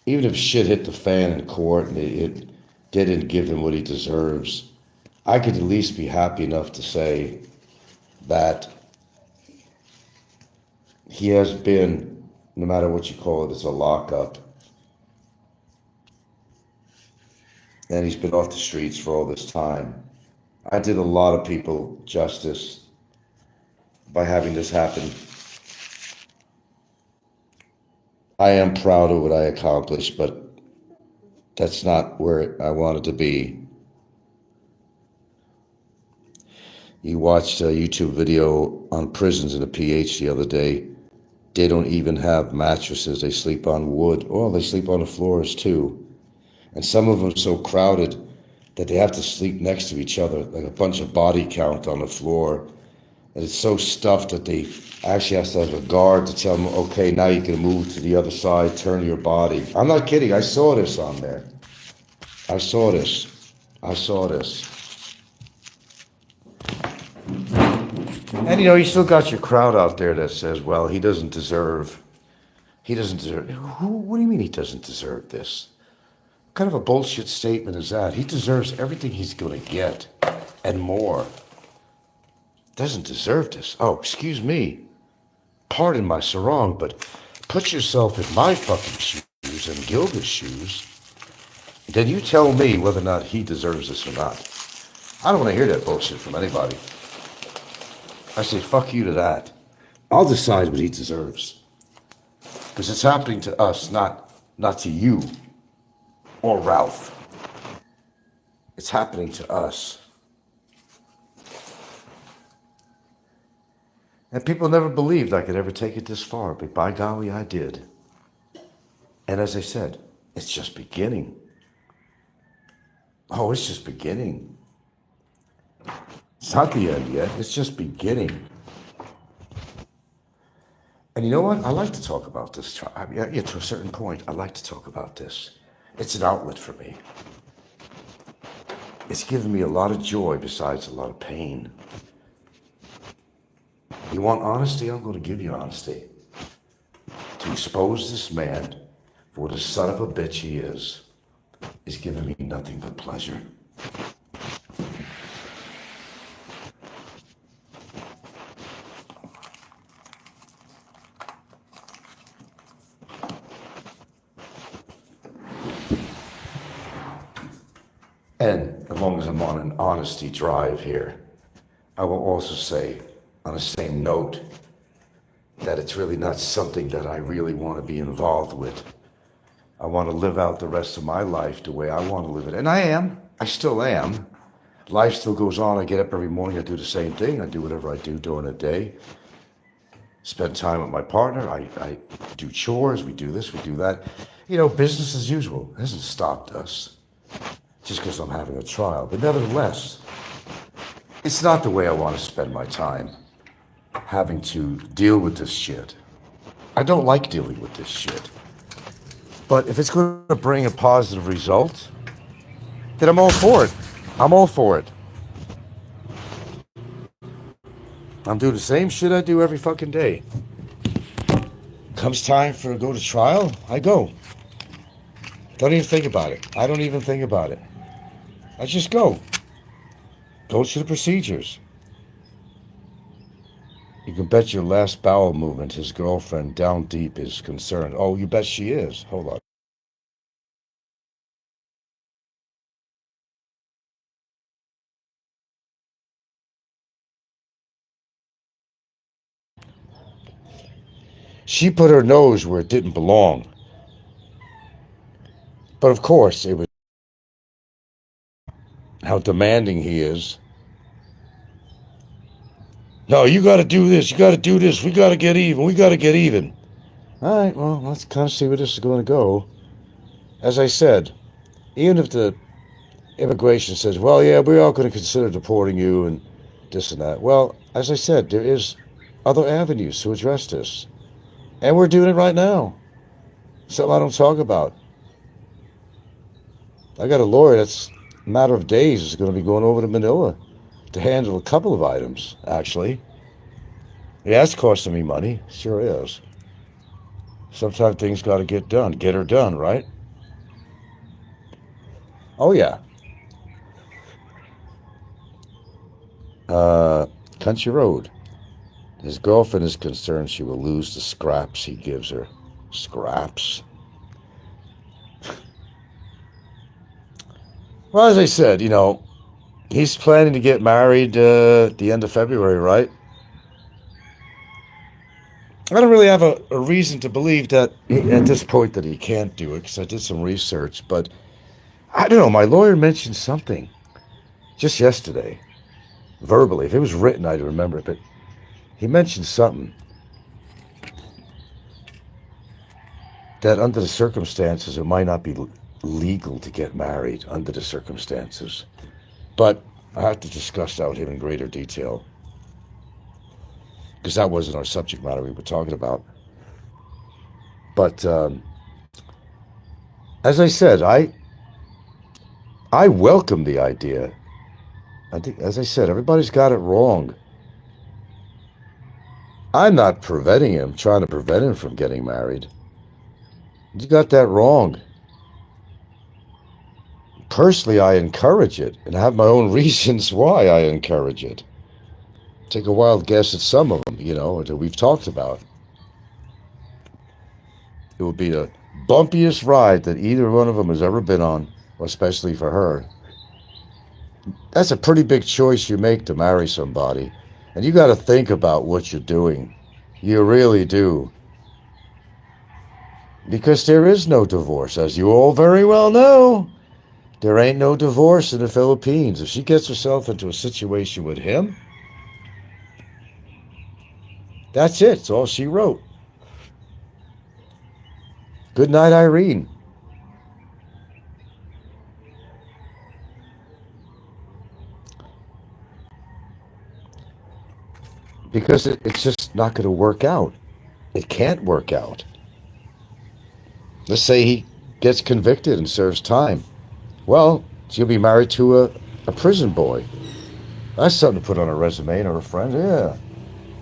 Even if shit hit the fan in court and it didn't give him what he deserves, I could at least be happy enough to say that he has been, no matter what you call it, it's a lockup. And he's been off the streets for all this time. I did a lot of people justice by having this happen. I am proud of what I accomplished, but that's not where I wanted to be. You watched a YouTube video on prisons in a PH the other day. They don't even have mattresses. They sleep on wood. Oh, they sleep on the floors too. And some of them are so crowded that they have to sleep next to each other, like a bunch of body count on the floor. And it's so stuffed that they actually have to have a guard to tell them, okay, now you can move to the other side, turn your body. I'm not kidding. I saw this on there. I saw this. And you still got your crowd out there that says, well, he doesn't deserve. What do you mean he doesn't deserve this? What kind of a bullshit statement is that? He deserves everything he's going to get and more. Doesn't deserve this. Oh, excuse me. Pardon my sarong, but put yourself in my fucking shoes and Gilda's shoes. Then you tell me whether or not he deserves this or not. I don't want to hear that bullshit from anybody. I say fuck you to that. I'll decide what he deserves. Because it's happening to us, not to you or Ralph. It's happening to us. And people never believed I could ever take it this far, but by golly, I did. And as I said, it's just beginning. Oh, it's just beginning. It's not the end yet, it's just beginning. And you know what? I like to talk about this. Yeah, to a certain point, I like to talk about this. It's an outlet for me. It's given me a lot of joy besides a lot of pain. You want honesty? I'm going to give you honesty. To expose this man for what a son of a bitch he is giving me nothing but pleasure. And as long as I'm on an honesty drive here, I will also say, on the same note, that it's really not something that I really want to be involved with. I want to live out the rest of my life the way I want to live it. And I am. I still am. Life still goes on. I get up every morning. I do the same thing. I do whatever I do during the day. Spend time with my partner. I do chores. We do this. We do that. Business as usual. It hasn't stopped us just because I'm having a trial. But nevertheless, it's not the way I want to spend my time having to deal with this shit. I don't like dealing with this shit. But if it's going to bring a positive result, then I'm all for it. I'm all for it. I'm doing the same shit I do every fucking day. Comes time for to go to trial, I go. Don't even think about it. I don't even think about it. I just go. Go through the procedures. You can bet your last bowel movement his girlfriend down deep is concerned. Oh, you bet she is. Hold on. She put her nose where it didn't belong. But of course, it was how demanding he is. No, you got to do this. You got to do this. We got to get even. We got to get even. All right, well, let's kind of see where this is going to go. As I said, even if the immigration says, well, yeah, we're all going to consider deporting you and this and that. Well, as I said, there is other avenues to address this. And we're doing it right now. Something I don't talk about. I got a lawyer that's a matter of days is going to be going over to Manila to handle a couple of items, actually. Yeah, it's costing me money. Sure is. Sometimes things got to get done. Get her done, right? Oh, yeah. Country Road. His girlfriend is concerned she will lose the scraps he gives her. Scraps? Well, as I said, he's planning to get married at the end of February, right? I don't really have a reason to believe that at this point that he can't do it because I did some research, but I don't know. My lawyer mentioned something just yesterday, verbally. If it was written, I'd remember it, but he mentioned something that under the circumstances, it might not be legal to get married under the circumstances. But I have to discuss that with him in greater detail because that wasn't our subject matter we were talking about. But as I said, I welcome the idea. I think, as I said, everybody's got it wrong. I'm not preventing him, trying to prevent him from getting married. You got that wrong. Personally, I encourage it, and I have my own reasons why I encourage it. Take a wild guess at some of them, that we've talked about. It will be the bumpiest ride that either one of them has ever been on, especially for her. That's a pretty big choice you make to marry somebody. And you got to think about what you're doing. You really do. Because there is no divorce, as you all very well know. There ain't no divorce in the Philippines. If she gets herself into a situation with him, that's it. It's all she wrote. Good night, Irene. Because it's just not going to work out. It can't work out. Let's say he gets convicted and serves time. Well, she'll be married to a prison boy. That's something to put on her resume or her friend. Yeah.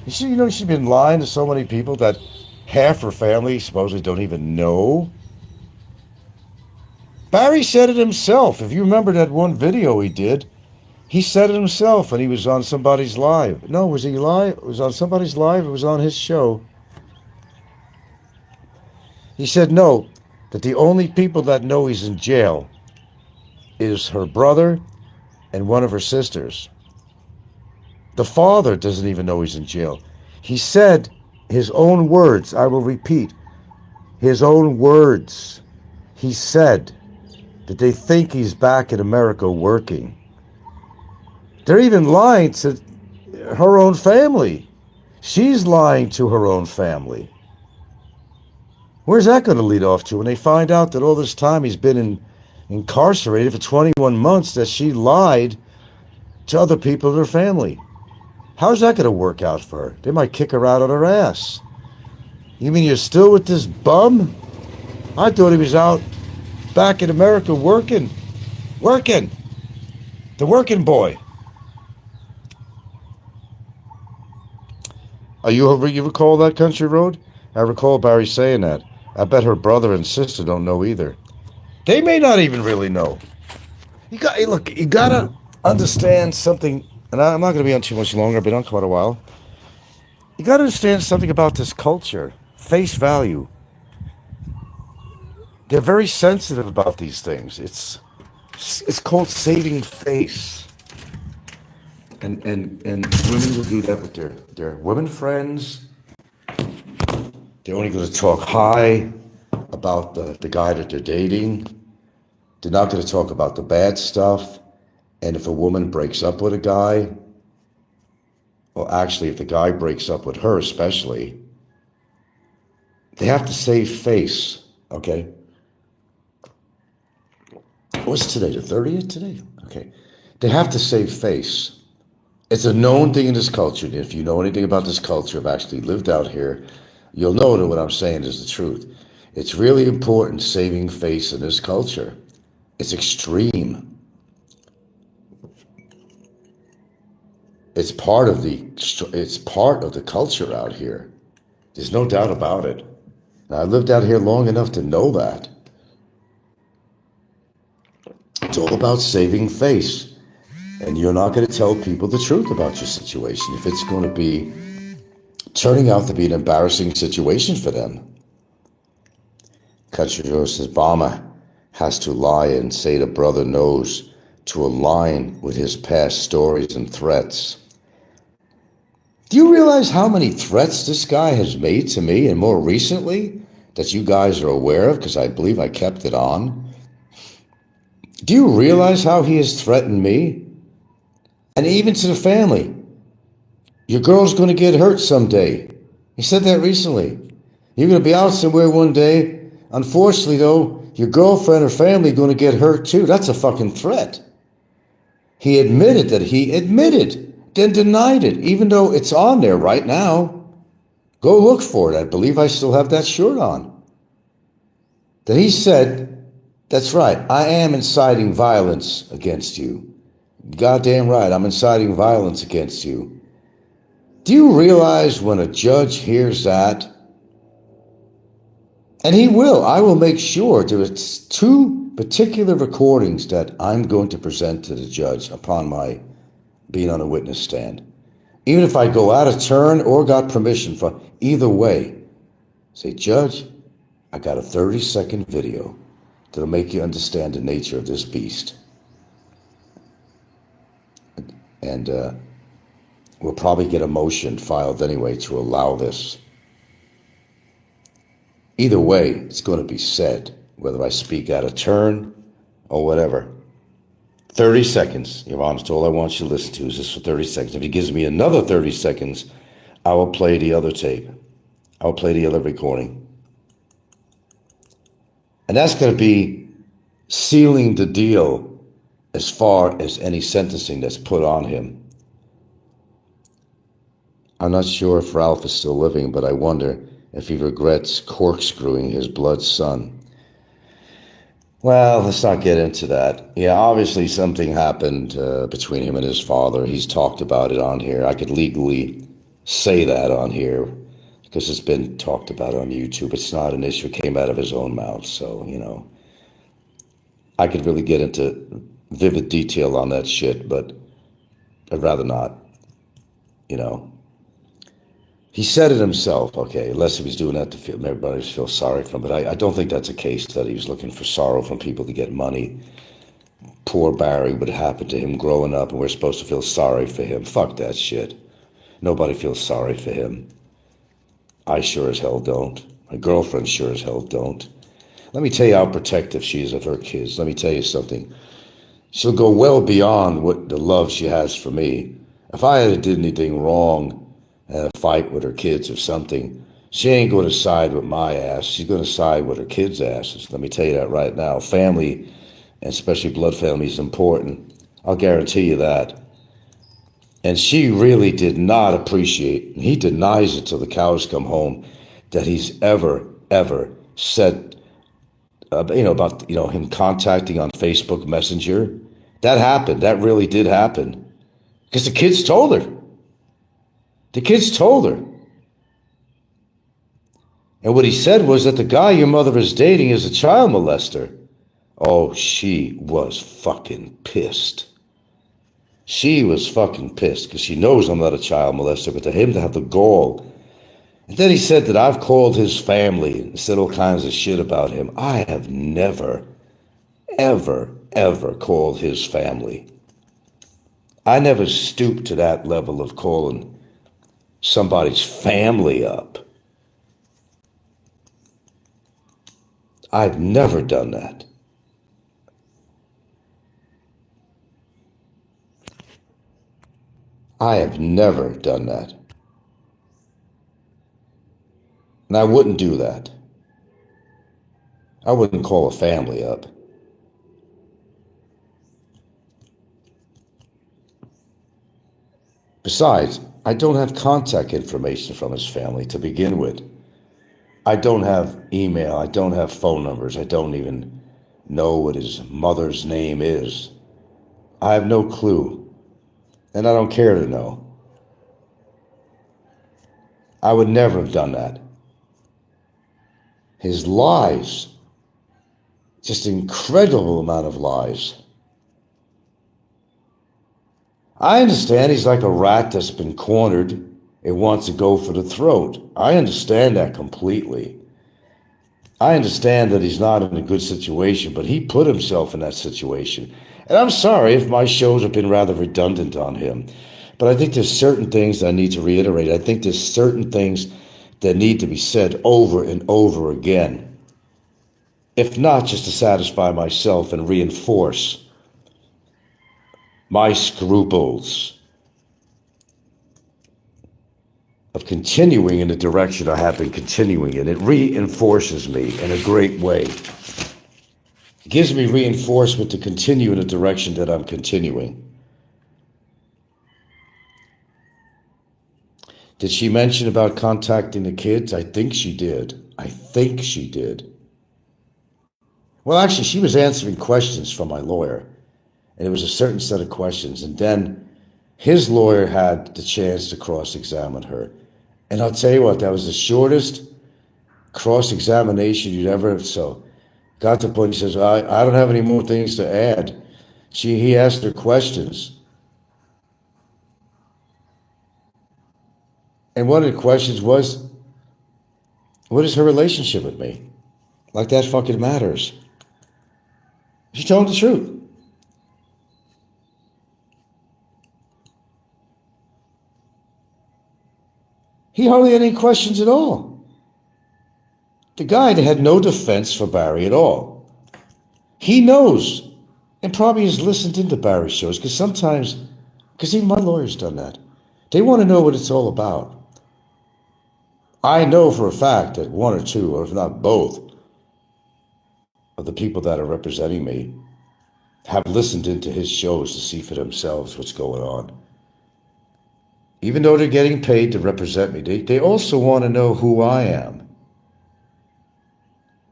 She's been lying to so many people that half her family supposedly don't even know. Barry said it himself. If you remember that one video he did, he said it himself when he was on somebody's live. No, was he live? It was on somebody's live. It was on his show. He said no, that the only people that know he's in jail is her brother and one of her sisters. The father doesn't even know he's in jail. He said his own words, I will repeat, his own words. He said that they think he's back in America working. They're even lying to her own family. She's lying to her own family. Where's that going to lead off to when they find out that all this time he's been incarcerated for 21 months, that she lied to other people in her family? How's that going to work out for her? They might kick her out on her ass. You mean you're still with this bum? I thought he was out back in America working. Working. The working boy. You recall that country road? I recall Barry saying that. I bet her brother and sister don't know either. They may not even really know. You gotta understand something, and I'm not gonna be on too much longer. I've been on quite a while. You gotta understand something about this culture. Face value. They're very sensitive about these things. It's called saving face. And women will do that with their women friends. They're only going to talk high about the guy that they're dating. They're not going to talk about the bad stuff. And if a woman breaks up with a guy, well, actually, if the guy breaks up with her especially, they have to save face, okay? What's today, the 30th today? Okay. They have to save face. It's a known thing in this culture. If you know anything about this culture, I've actually lived out here, you'll know that what I'm saying is the truth. It's really important saving face in this culture. It's extreme. It's part of the culture out here. There's no doubt about it. And I lived out here long enough to know that. It's all about saving face. And you're not going to tell people the truth about your situation if it's going to be turning out to be an embarrassing situation for them. Country Joe says Obama has to lie and say the brother knows to align with his past stories and threats. Do you realize how many threats this guy has made to me, and more recently, that you guys are aware of, because I believe I kept it on? Do you realize how he has threatened me? And even to the family. Your girl's going to get hurt someday. He said that recently. You're going to be out somewhere one day. Unfortunately, though, your girlfriend or family going to get hurt too. That's a fucking threat. He admitted, then denied it, even though it's on there right now. Go look for it. I believe I still have that shirt on. That he said, that's right, I am inciting violence against you. Goddamn right, I'm inciting violence against you. Do you realize when a judge hears that? And he will. I will make sure there's 2 particular recordings that I'm going to present to the judge upon my being on a witness stand. Even if I go out of turn or got permission from either way, say, Judge, I got a 30-second video that'll make you understand the nature of this beast. And we'll probably get a motion filed anyway to allow this. Either way, it's going to be said, whether I speak out of turn or whatever. 30 seconds, Your Honor, all I want you to listen to is this for 30 seconds. If he gives me another 30 seconds, I will play the other tape. I will play the other recording. And that's going to be sealing the deal as far as any sentencing that's put on him. I'm not sure if Ralph is still living, but I wonder if he regrets corkscrewing his blood son. Well, let's not get into that. Yeah, obviously something happened between him and his father. He's talked about it on here. I could legally say that on here because it's been talked about on YouTube. It's not an issue. It came out of his own mouth. So, I could really get into vivid detail on that shit, but I'd rather not. He said it himself, okay, unless he was doing that to feel everybody feel sorry for him. But I don't think that's a case that he was looking for sorrow from people to get money. Poor Barry, what happened to him growing up, and we're supposed to feel sorry for him. Fuck that shit. Nobody feels sorry for him. I sure as hell don't. My girlfriend sure as hell don't. Let me tell you how protective she is of her kids. Let me tell you something. She'll go well beyond what the love she has for me. If I had did anything wrong in a fight with her kids or something, she ain't going to side with my ass. She's going to side with her kids' asses. Let me tell you that right now. Family, and especially blood family, is important. I'll guarantee you that. And she really did not appreciate, and he denies it till the cows come home, that he's ever said, about, him contacting on Facebook Messenger. That happened. That really did happen. Because the kids told her. The kids told her. And what he said was that the guy your mother is dating is a child molester. Oh, she was fucking pissed. She was fucking pissed because she knows I'm not a child molester, but to him to have the gall. And then he said that I've called his family and said all kinds of shit about him. I have never, ever called his family. I never stooped to that level of calling somebody's family up. I've never done that. I have never done that. And I wouldn't do that. I wouldn't call a family up. Besides, I don't have contact information from his family to begin with. I don't have email. I don't have phone numbers. I don't even know what his mother's name is. I have no clue. And I don't care to know. I would never have done that. His lies, just an incredible amount of lies. I understand he's like a rat that's been cornered and wants to go for the throat. I understand that completely. I understand that he's not in a good situation, but he put himself in that situation. And I'm sorry if my shows have been rather redundant on him, but I think there's certain things that I need to reiterate. I think there's certain things that need to be said over and over again, if not just to satisfy myself and reinforce my scruples of continuing in the direction I have been continuing in. It reinforces me in a great way. It gives me reinforcement to continue in the direction that I'm continuing. Did she mention about contacting the kids? I think she did. Well, actually, she was answering questions from my lawyer. And it was a certain set of questions. And then his lawyer had the chance to cross-examine her. And I'll tell you what, that was the shortest cross-examination you'd ever. So got to the point, he says, I don't have any more things to add. He asked her questions. And one of the questions was, what is her relationship with me? Like that fucking matters. She told the truth. He hardly had any questions at all. The guy had no defense for Barry at all. He knows, and probably has listened into Barry's shows, because even my lawyer's done that. They want to know what it's all about. I know for a fact that one or two, or if not both, of the people that are representing me have listened into his shows to see for themselves what's going on. Even though they're getting paid to represent me, they also want to know who I am.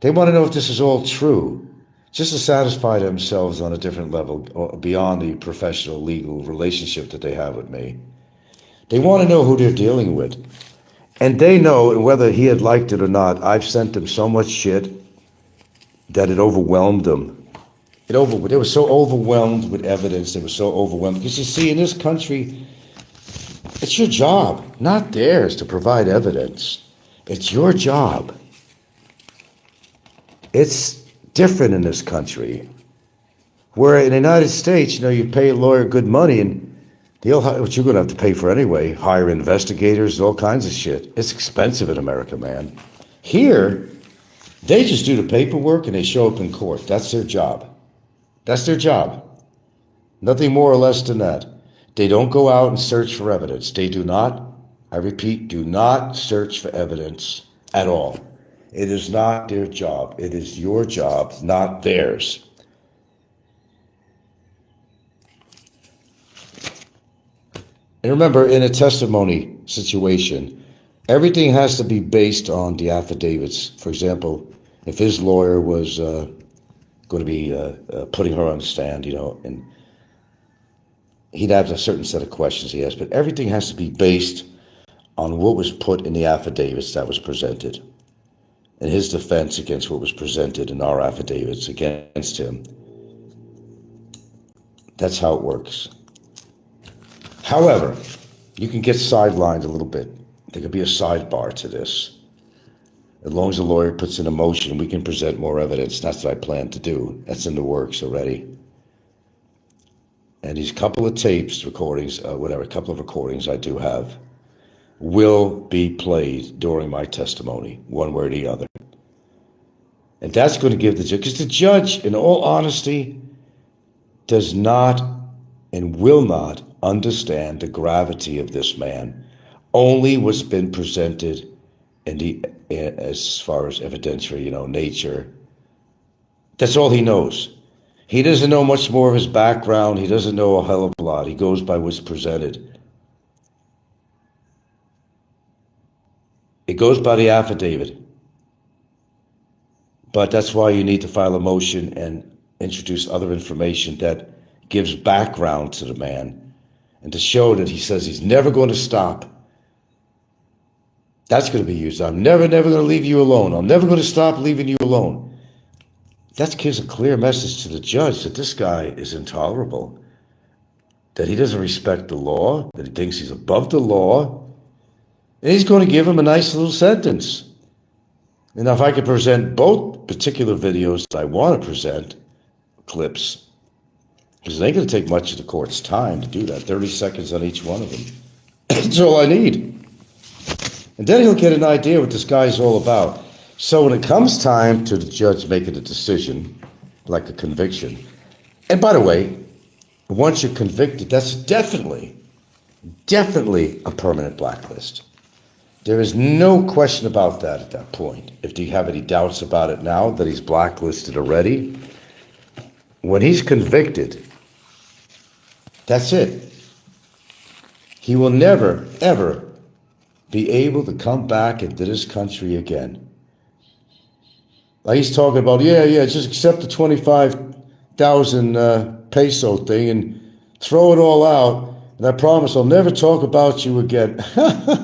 They want to know if this is all true, just to satisfy themselves on a different level beyond the professional legal relationship that they have with me. They want to know who they're dealing with. And they know, whether he had liked it or not, I've sent them so much shit that it overwhelmed them. They were so overwhelmed with evidence. They were so overwhelmed. Because you see, in this country, it's your job, not theirs, to provide evidence. It's your job. It's different in this country. Where in the United States, you pay a lawyer good money and what you're going to have to pay for anyway, hire investigators, all kinds of shit. It's expensive in America, man. Here, They just do the paperwork and they show up in court. That's their job. That's their job. Nothing more or less than that. They don't go out and search for evidence. They do not, I repeat, do not search for evidence at all. It is not their job. It is your job, not theirs. And remember, in a testimony situation, everything has to be based on the affidavits. For example, if his lawyer was going to be putting her on the stand, and he'd have a certain set of questions he asked, but everything has to be based on what was put in the affidavits that was presented, and his defense against what was presented in our affidavits against him. That's how it works. However, you can get sidelined a little bit. There could be a sidebar to this. As long as the lawyer puts in a motion, we can present more evidence. That's what I plan to do. That's in the works already. And these couple of tapes, recordings, a couple of recordings I do have, will be played during my testimony, one way or the other. And that's going to give the judge, because the judge, in all honesty, does not and will not understand the gravity of this man. Only what's been presented as far as evidentiary, nature. That's all he knows. He doesn't know much more of his background. He doesn't know a hell of a lot. He goes by what's presented. It goes by the affidavit. But that's why you need to file a motion and introduce other information that gives background to the man, and to show that he says he's never going to stop. That's going to be used. I'm never going to leave you alone. I'm never going to stop leaving you alone. That gives a clear message to the judge that this guy is intolerable, that he doesn't respect the law, that he thinks he's above the law, and he's going to give him a nice little sentence. And now if I could present both particular videos that I want to present, clips, because it ain't going to take much of the court's time to do that, 30 seconds on each one of them. That's all I need. And then he'll get an idea what this guy's all about. So when it comes time to the judge making a decision, like a conviction, and by the way, once you're convicted, that's definitely a permanent blacklist. There is no question about that at that point. If you have any doubts about it now, that he's blacklisted already, when he's convicted, that's it. He will never, ever be able to come back into this country again. Like he's talking about, just accept the 25,000 peso thing and throw it all out, and I promise I'll never talk about you again.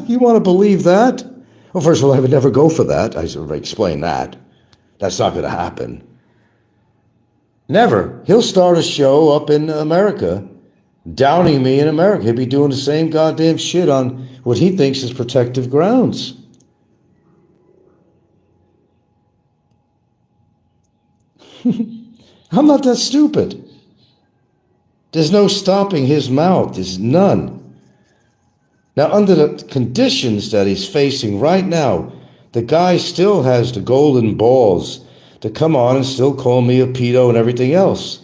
You want to believe that? Well, first of all, I would never go for that. I should explain that. That's not going to happen. Never. He'll start a show up in America, downing me in America. He'll be doing the same goddamn shit on what he thinks is protective grounds. I'm not that stupid. There's no stopping his mouth. There's none. Now, under the conditions that he's facing right now, the guy still has the golden balls to come on and still call me a pedo and everything else.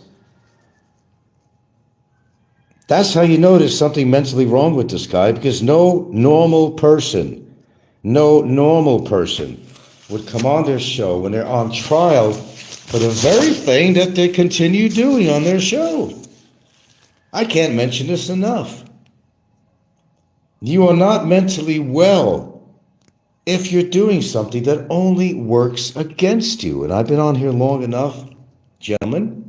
That's how you know there's something mentally wrong with this guy, because no normal person would come on their show when they're on trial for the very thing that they continue doing on their show. I can't mention this enough. You are not mentally well if you're doing something that only works against you. And I've been on here long enough, gentlemen.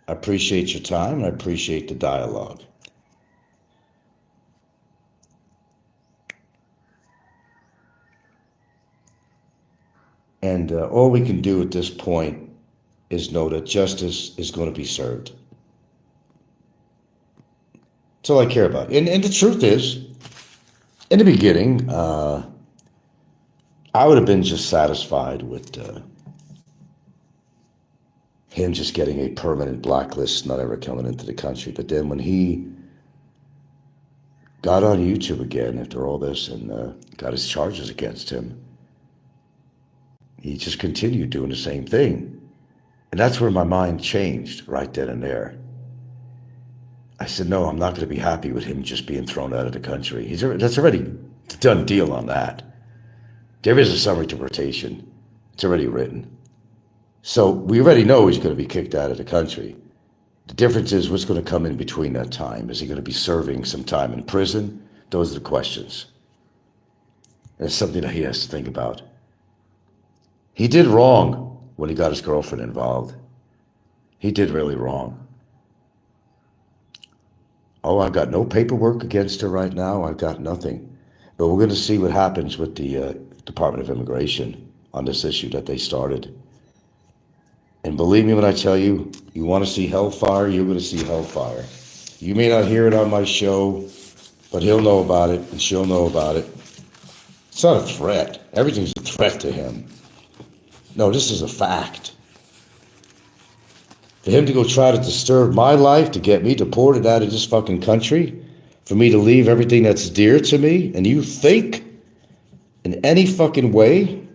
I appreciate your time, and I appreciate the dialogue. And all we can do at this point is know that justice is going to be served. That's all I care about. And the truth is, in the beginning, I would have been just satisfied with him just getting a permanent blacklist, not ever coming into the country. But then when he got on YouTube again after all this and got his charges against him, he just continued doing the same thing. And that's where my mind changed right then and there. I said, no, I'm not going to be happy with him just being thrown out of the country. That's already a done deal on that. There is a summary deportation. It's already written. So we already know he's going to be kicked out of the country. The difference is what's going to come in between that time. Is he going to be serving some time in prison? Those are the questions. That's something that he has to think about. He did wrong when he got his girlfriend involved. He did really wrong. Oh, I've got no paperwork against her right now. I've got nothing. But we're going to see what happens with the Department of Immigration on this issue that they started. And believe me when I tell you, you want to see hellfire, you're going to see hellfire. You may not hear it on my show, but he'll know about it and she'll know about it. It's not a threat. Everything's a threat to him. No, this is a fact. For him to go try to disturb my life, to get me deported out of this fucking country, for me to leave everything that's dear to me, and you think in any fucking way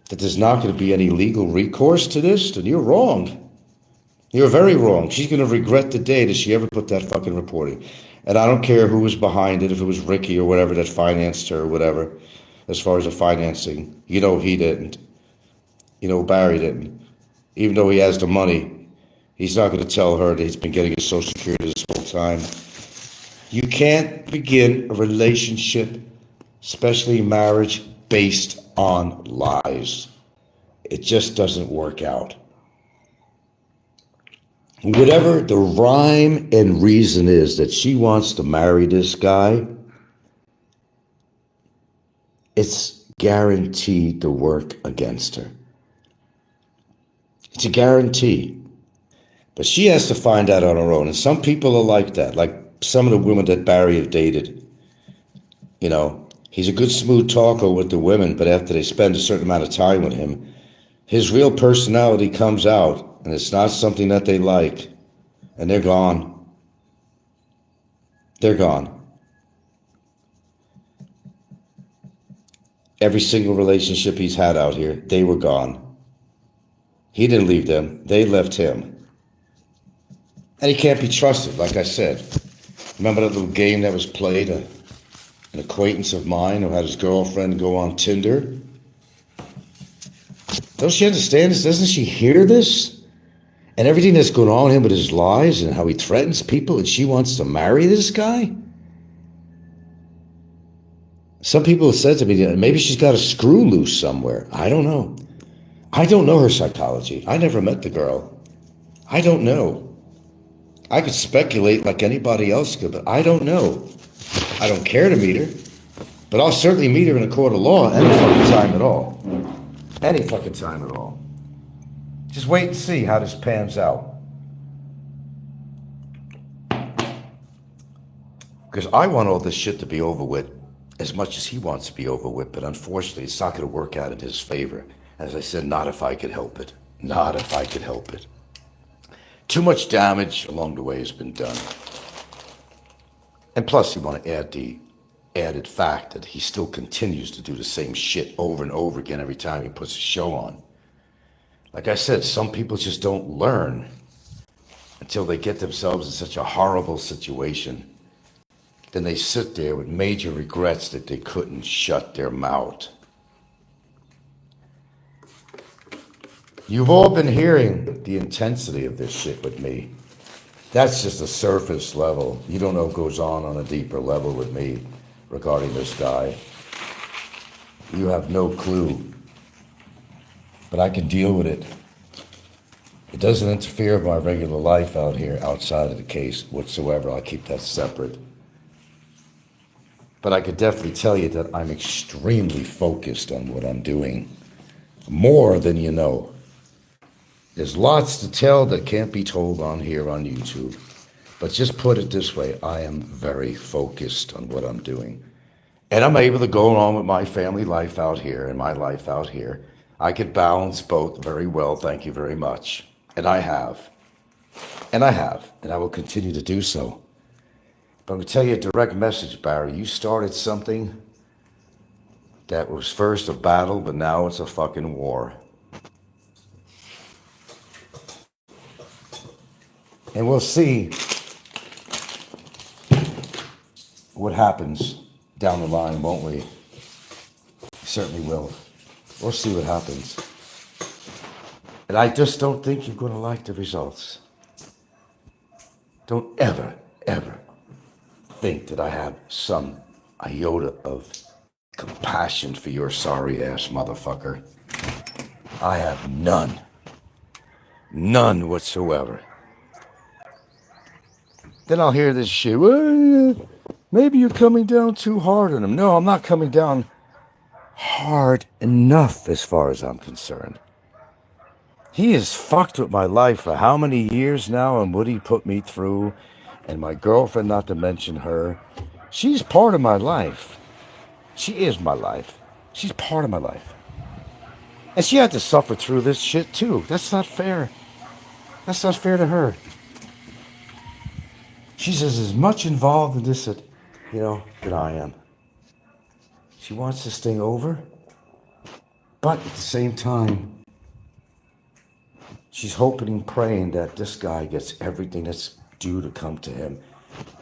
that there's not going to be any legal recourse to this, then you're wrong. You're very wrong. She's going to regret the day that she ever put that fucking report in. And I don't care who was behind it, if it was Ricky or whatever that financed her or whatever, as far as the financing. You know he didn't. You know Barry didn't. Even though he has the money, he's not going to tell her that he's been getting his Social Security this whole time. You can't begin a relationship, especially marriage, based on lies. It just doesn't work out. Whatever the rhyme and reason is that she wants to marry this guy, it's guaranteed to work against her. It's a guarantee. But she has to find out on her own. And some people are like that, like some of the women that Barry have dated. You know, he's a good smooth talker with the women, but after they spend a certain amount of time with him, his real personality comes out, and it's not something that they like, and they're gone. They're gone. Every single relationship he's had out here, they were gone. He didn't leave them, they left him. And he can't be trusted, like I said. Remember that little game that was played? An acquaintance of mine who had his girlfriend go on Tinder. Don't she understand this? Doesn't she hear this? And everything that's going on with him with his lies and how he threatens people, and she wants to marry this guy? Some people have said to me, maybe she's got a screw loose somewhere. I don't know. I don't know her psychology. I never met the girl. I don't know. I could speculate like anybody else could, but I don't know. I don't care to meet her, but I'll certainly meet her in a court of law any fucking time at all. Any fucking time at all. Just wait and see how this pans out. Because I want all this shit to be over with as much as he wants to be over with, but unfortunately it's not going to work out in his favor. As I said, not if I could help it. Not if I could help it. Too much damage along the way has been done. And plus, you want to add the added fact that he still continues to do the same shit over and over again every time he puts a show on. Like I said, some people just don't learn until they get themselves in such a horrible situation. Then they sit there with major regrets that they couldn't shut their mouth. You've all been hearing the intensity of this shit with me. That's just a surface level. You don't know what goes on a deeper level with me regarding this guy. You have no clue. But I can deal with it. It doesn't interfere with my regular life out here, outside of the case whatsoever. I'll keep that separate. But I could definitely tell you that I'm extremely focused on what I'm doing. More than you know. There's lots to tell that can't be told on here on YouTube. But just put it this way, I am very focused on what I'm doing. And I'm able to go on with my family life out here and my life out here. I could balance both very well, thank you very much. And I have. And I will continue to do so. But I'm going to tell you a direct message, Barry. You started something that was first a battle, but now it's a fucking war. And we'll see what happens down the line, won't we? Certainly will. We'll see what happens. And I just don't think you're going to like the results. Don't ever, ever think that I have some iota of compassion for your sorry ass motherfucker. I have none. None whatsoever. Then I'll hear this shit. Well, maybe you're coming down too hard on him. No, I'm not coming down hard enough as far as I'm concerned. He has fucked with my life for how many years now, and what he put me through, and my girlfriend, not to mention her. She's part of my life. She is my life. She's part of my life. And she had to suffer through this shit too. That's not fair. That's not fair to her. She's as much involved in this, that I am. She wants this thing over, but at the same time, she's hoping and praying that this guy gets everything that's due to come to him,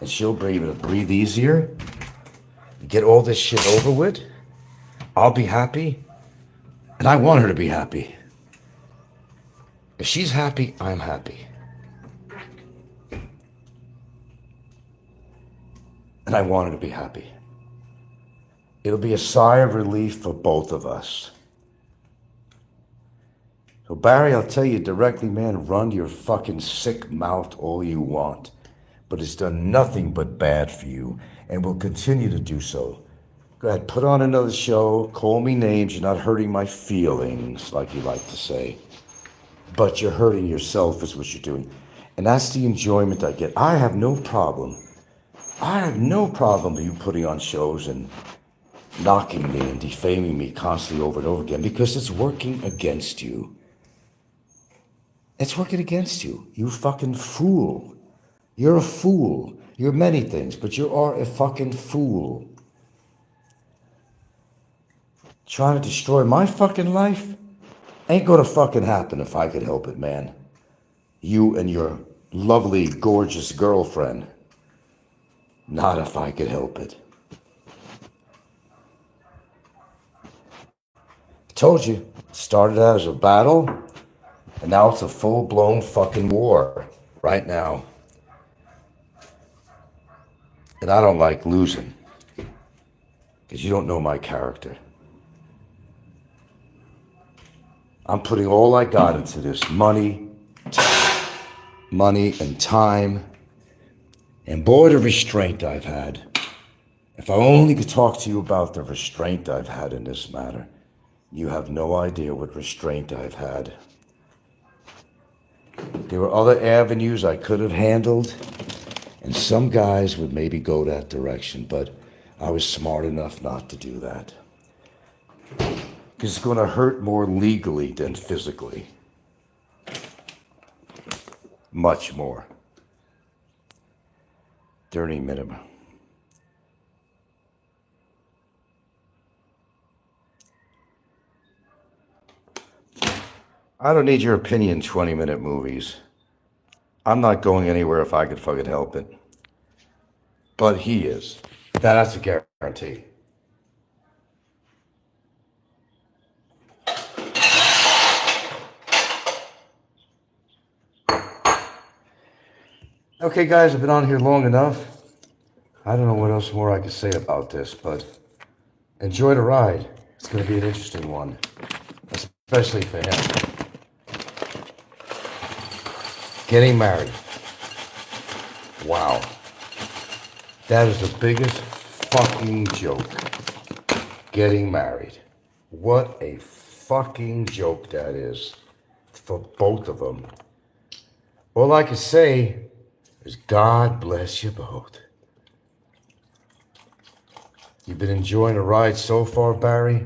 and she'll be able to breathe easier, get all this shit over with. I'll be happy, and I want her to be happy. If she's happy, I'm happy. And I want her to be happy. It'll be a sigh of relief for both of us. So Barry, I'll tell you directly, man, run your fucking sick mouth all you want. But it's done nothing but bad for you, and will continue to do so. Go ahead, put on another show, call me names, you're not hurting my feelings, like you like to say. But you're hurting yourself is what you're doing. And that's the enjoyment I get. I have no problem. I have no problem with you putting on shows and knocking me and defaming me constantly over and over again, because it's working against you. It's working against you. You fucking fool. You're a fool. You're many things, but you are a fucking fool. Trying to destroy my fucking life ain't gonna fucking happen if I could help it, man. You and your lovely, gorgeous girlfriend. Not if I could help it. I told you, it started out as a battle, and now it's a full-blown fucking war right now. And I don't like losing, because you don't know my character. I'm putting all I got into this, money and time, and boy, the restraint I've had. If I only could talk to you about the restraint I've had in this matter. You have no idea what restraint I've had. There were other avenues I could have handled, and some guys would maybe go that direction, but I was smart enough not to do that. Because it's going to hurt more legally than physically. Much more. Dirty minimum. I don't need your opinion, 20-minute movies. I'm not going anywhere if I could fucking help it. But he is. That's a guarantee. Okay, guys, I've been on here long enough. I don't know what else more I could say about this, but enjoy the ride. It's going to be an interesting one, especially for him. Getting married. Wow. That is the biggest fucking joke. Getting married. What a fucking joke that is for both of them. All I can say is God bless you both. You've been enjoying the ride so far, Barry?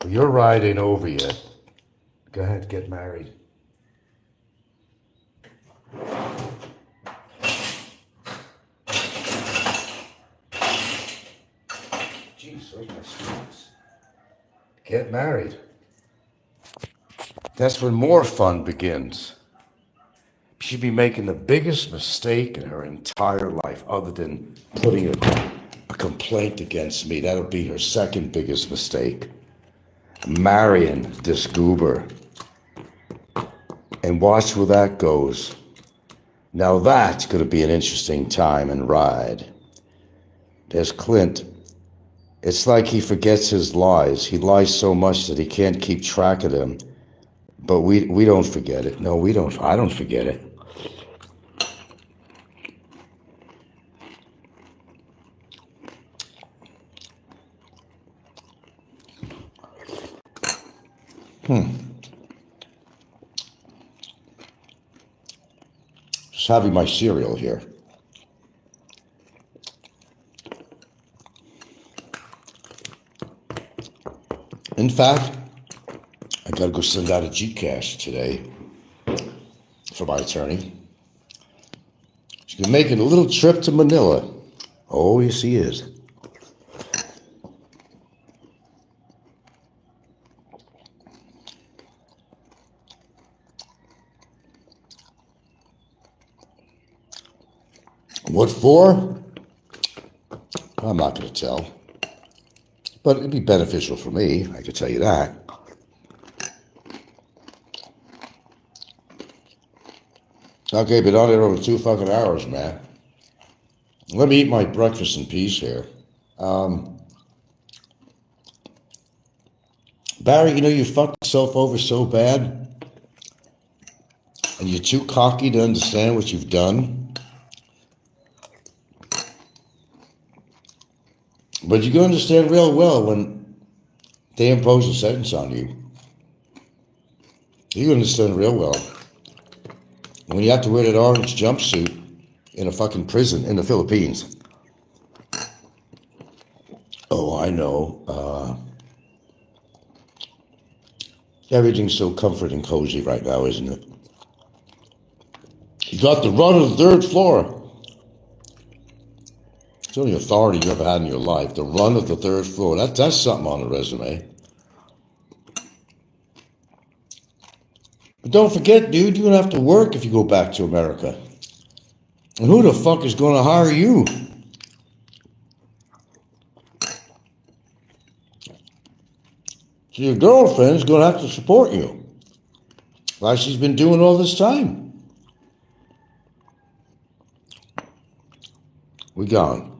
Well, your ride ain't over yet. Go ahead, get married. Jeez, where's my screws? Get married. That's when more fun begins. she'd be making the biggest mistake in her entire life, other than putting a complaint against me. That'll be her second biggest mistake. Marrying this goober. And watch where that goes. Now that's going to be an interesting time and ride. There's Clint. It's like he forgets his lies. He lies so much that he can't keep track of them. But we don't forget it. No, we don't. I don't forget it. Just having my cereal here. In fact, I gotta go send out a Gcash today for my attorney. She's making a little trip to Manila. Oh, yes, he is. What for? I'm not going to tell. But it'd be beneficial for me, I can tell you that. Okay, been on it over 2 fucking hours, man. Let me eat my breakfast in peace here. Barry, you know you fucked yourself over so bad, and you're too cocky to understand what you've done. But you can understand real well when they impose a sentence on you. You understand real well when you have to wear that orange jumpsuit in a fucking prison in the Philippines. Oh, I know. Everything's so comfort and cozy right now, isn't it? You got the run of the 3rd floor. It's the only authority you ever had in your life. The run of the 3rd floor. That's something on the resume. But don't forget, dude, you're going to have to work if you go back to America. And who the fuck is going to hire you? So your girlfriend's going to have to support you. Like she's been doing all this time. We gone.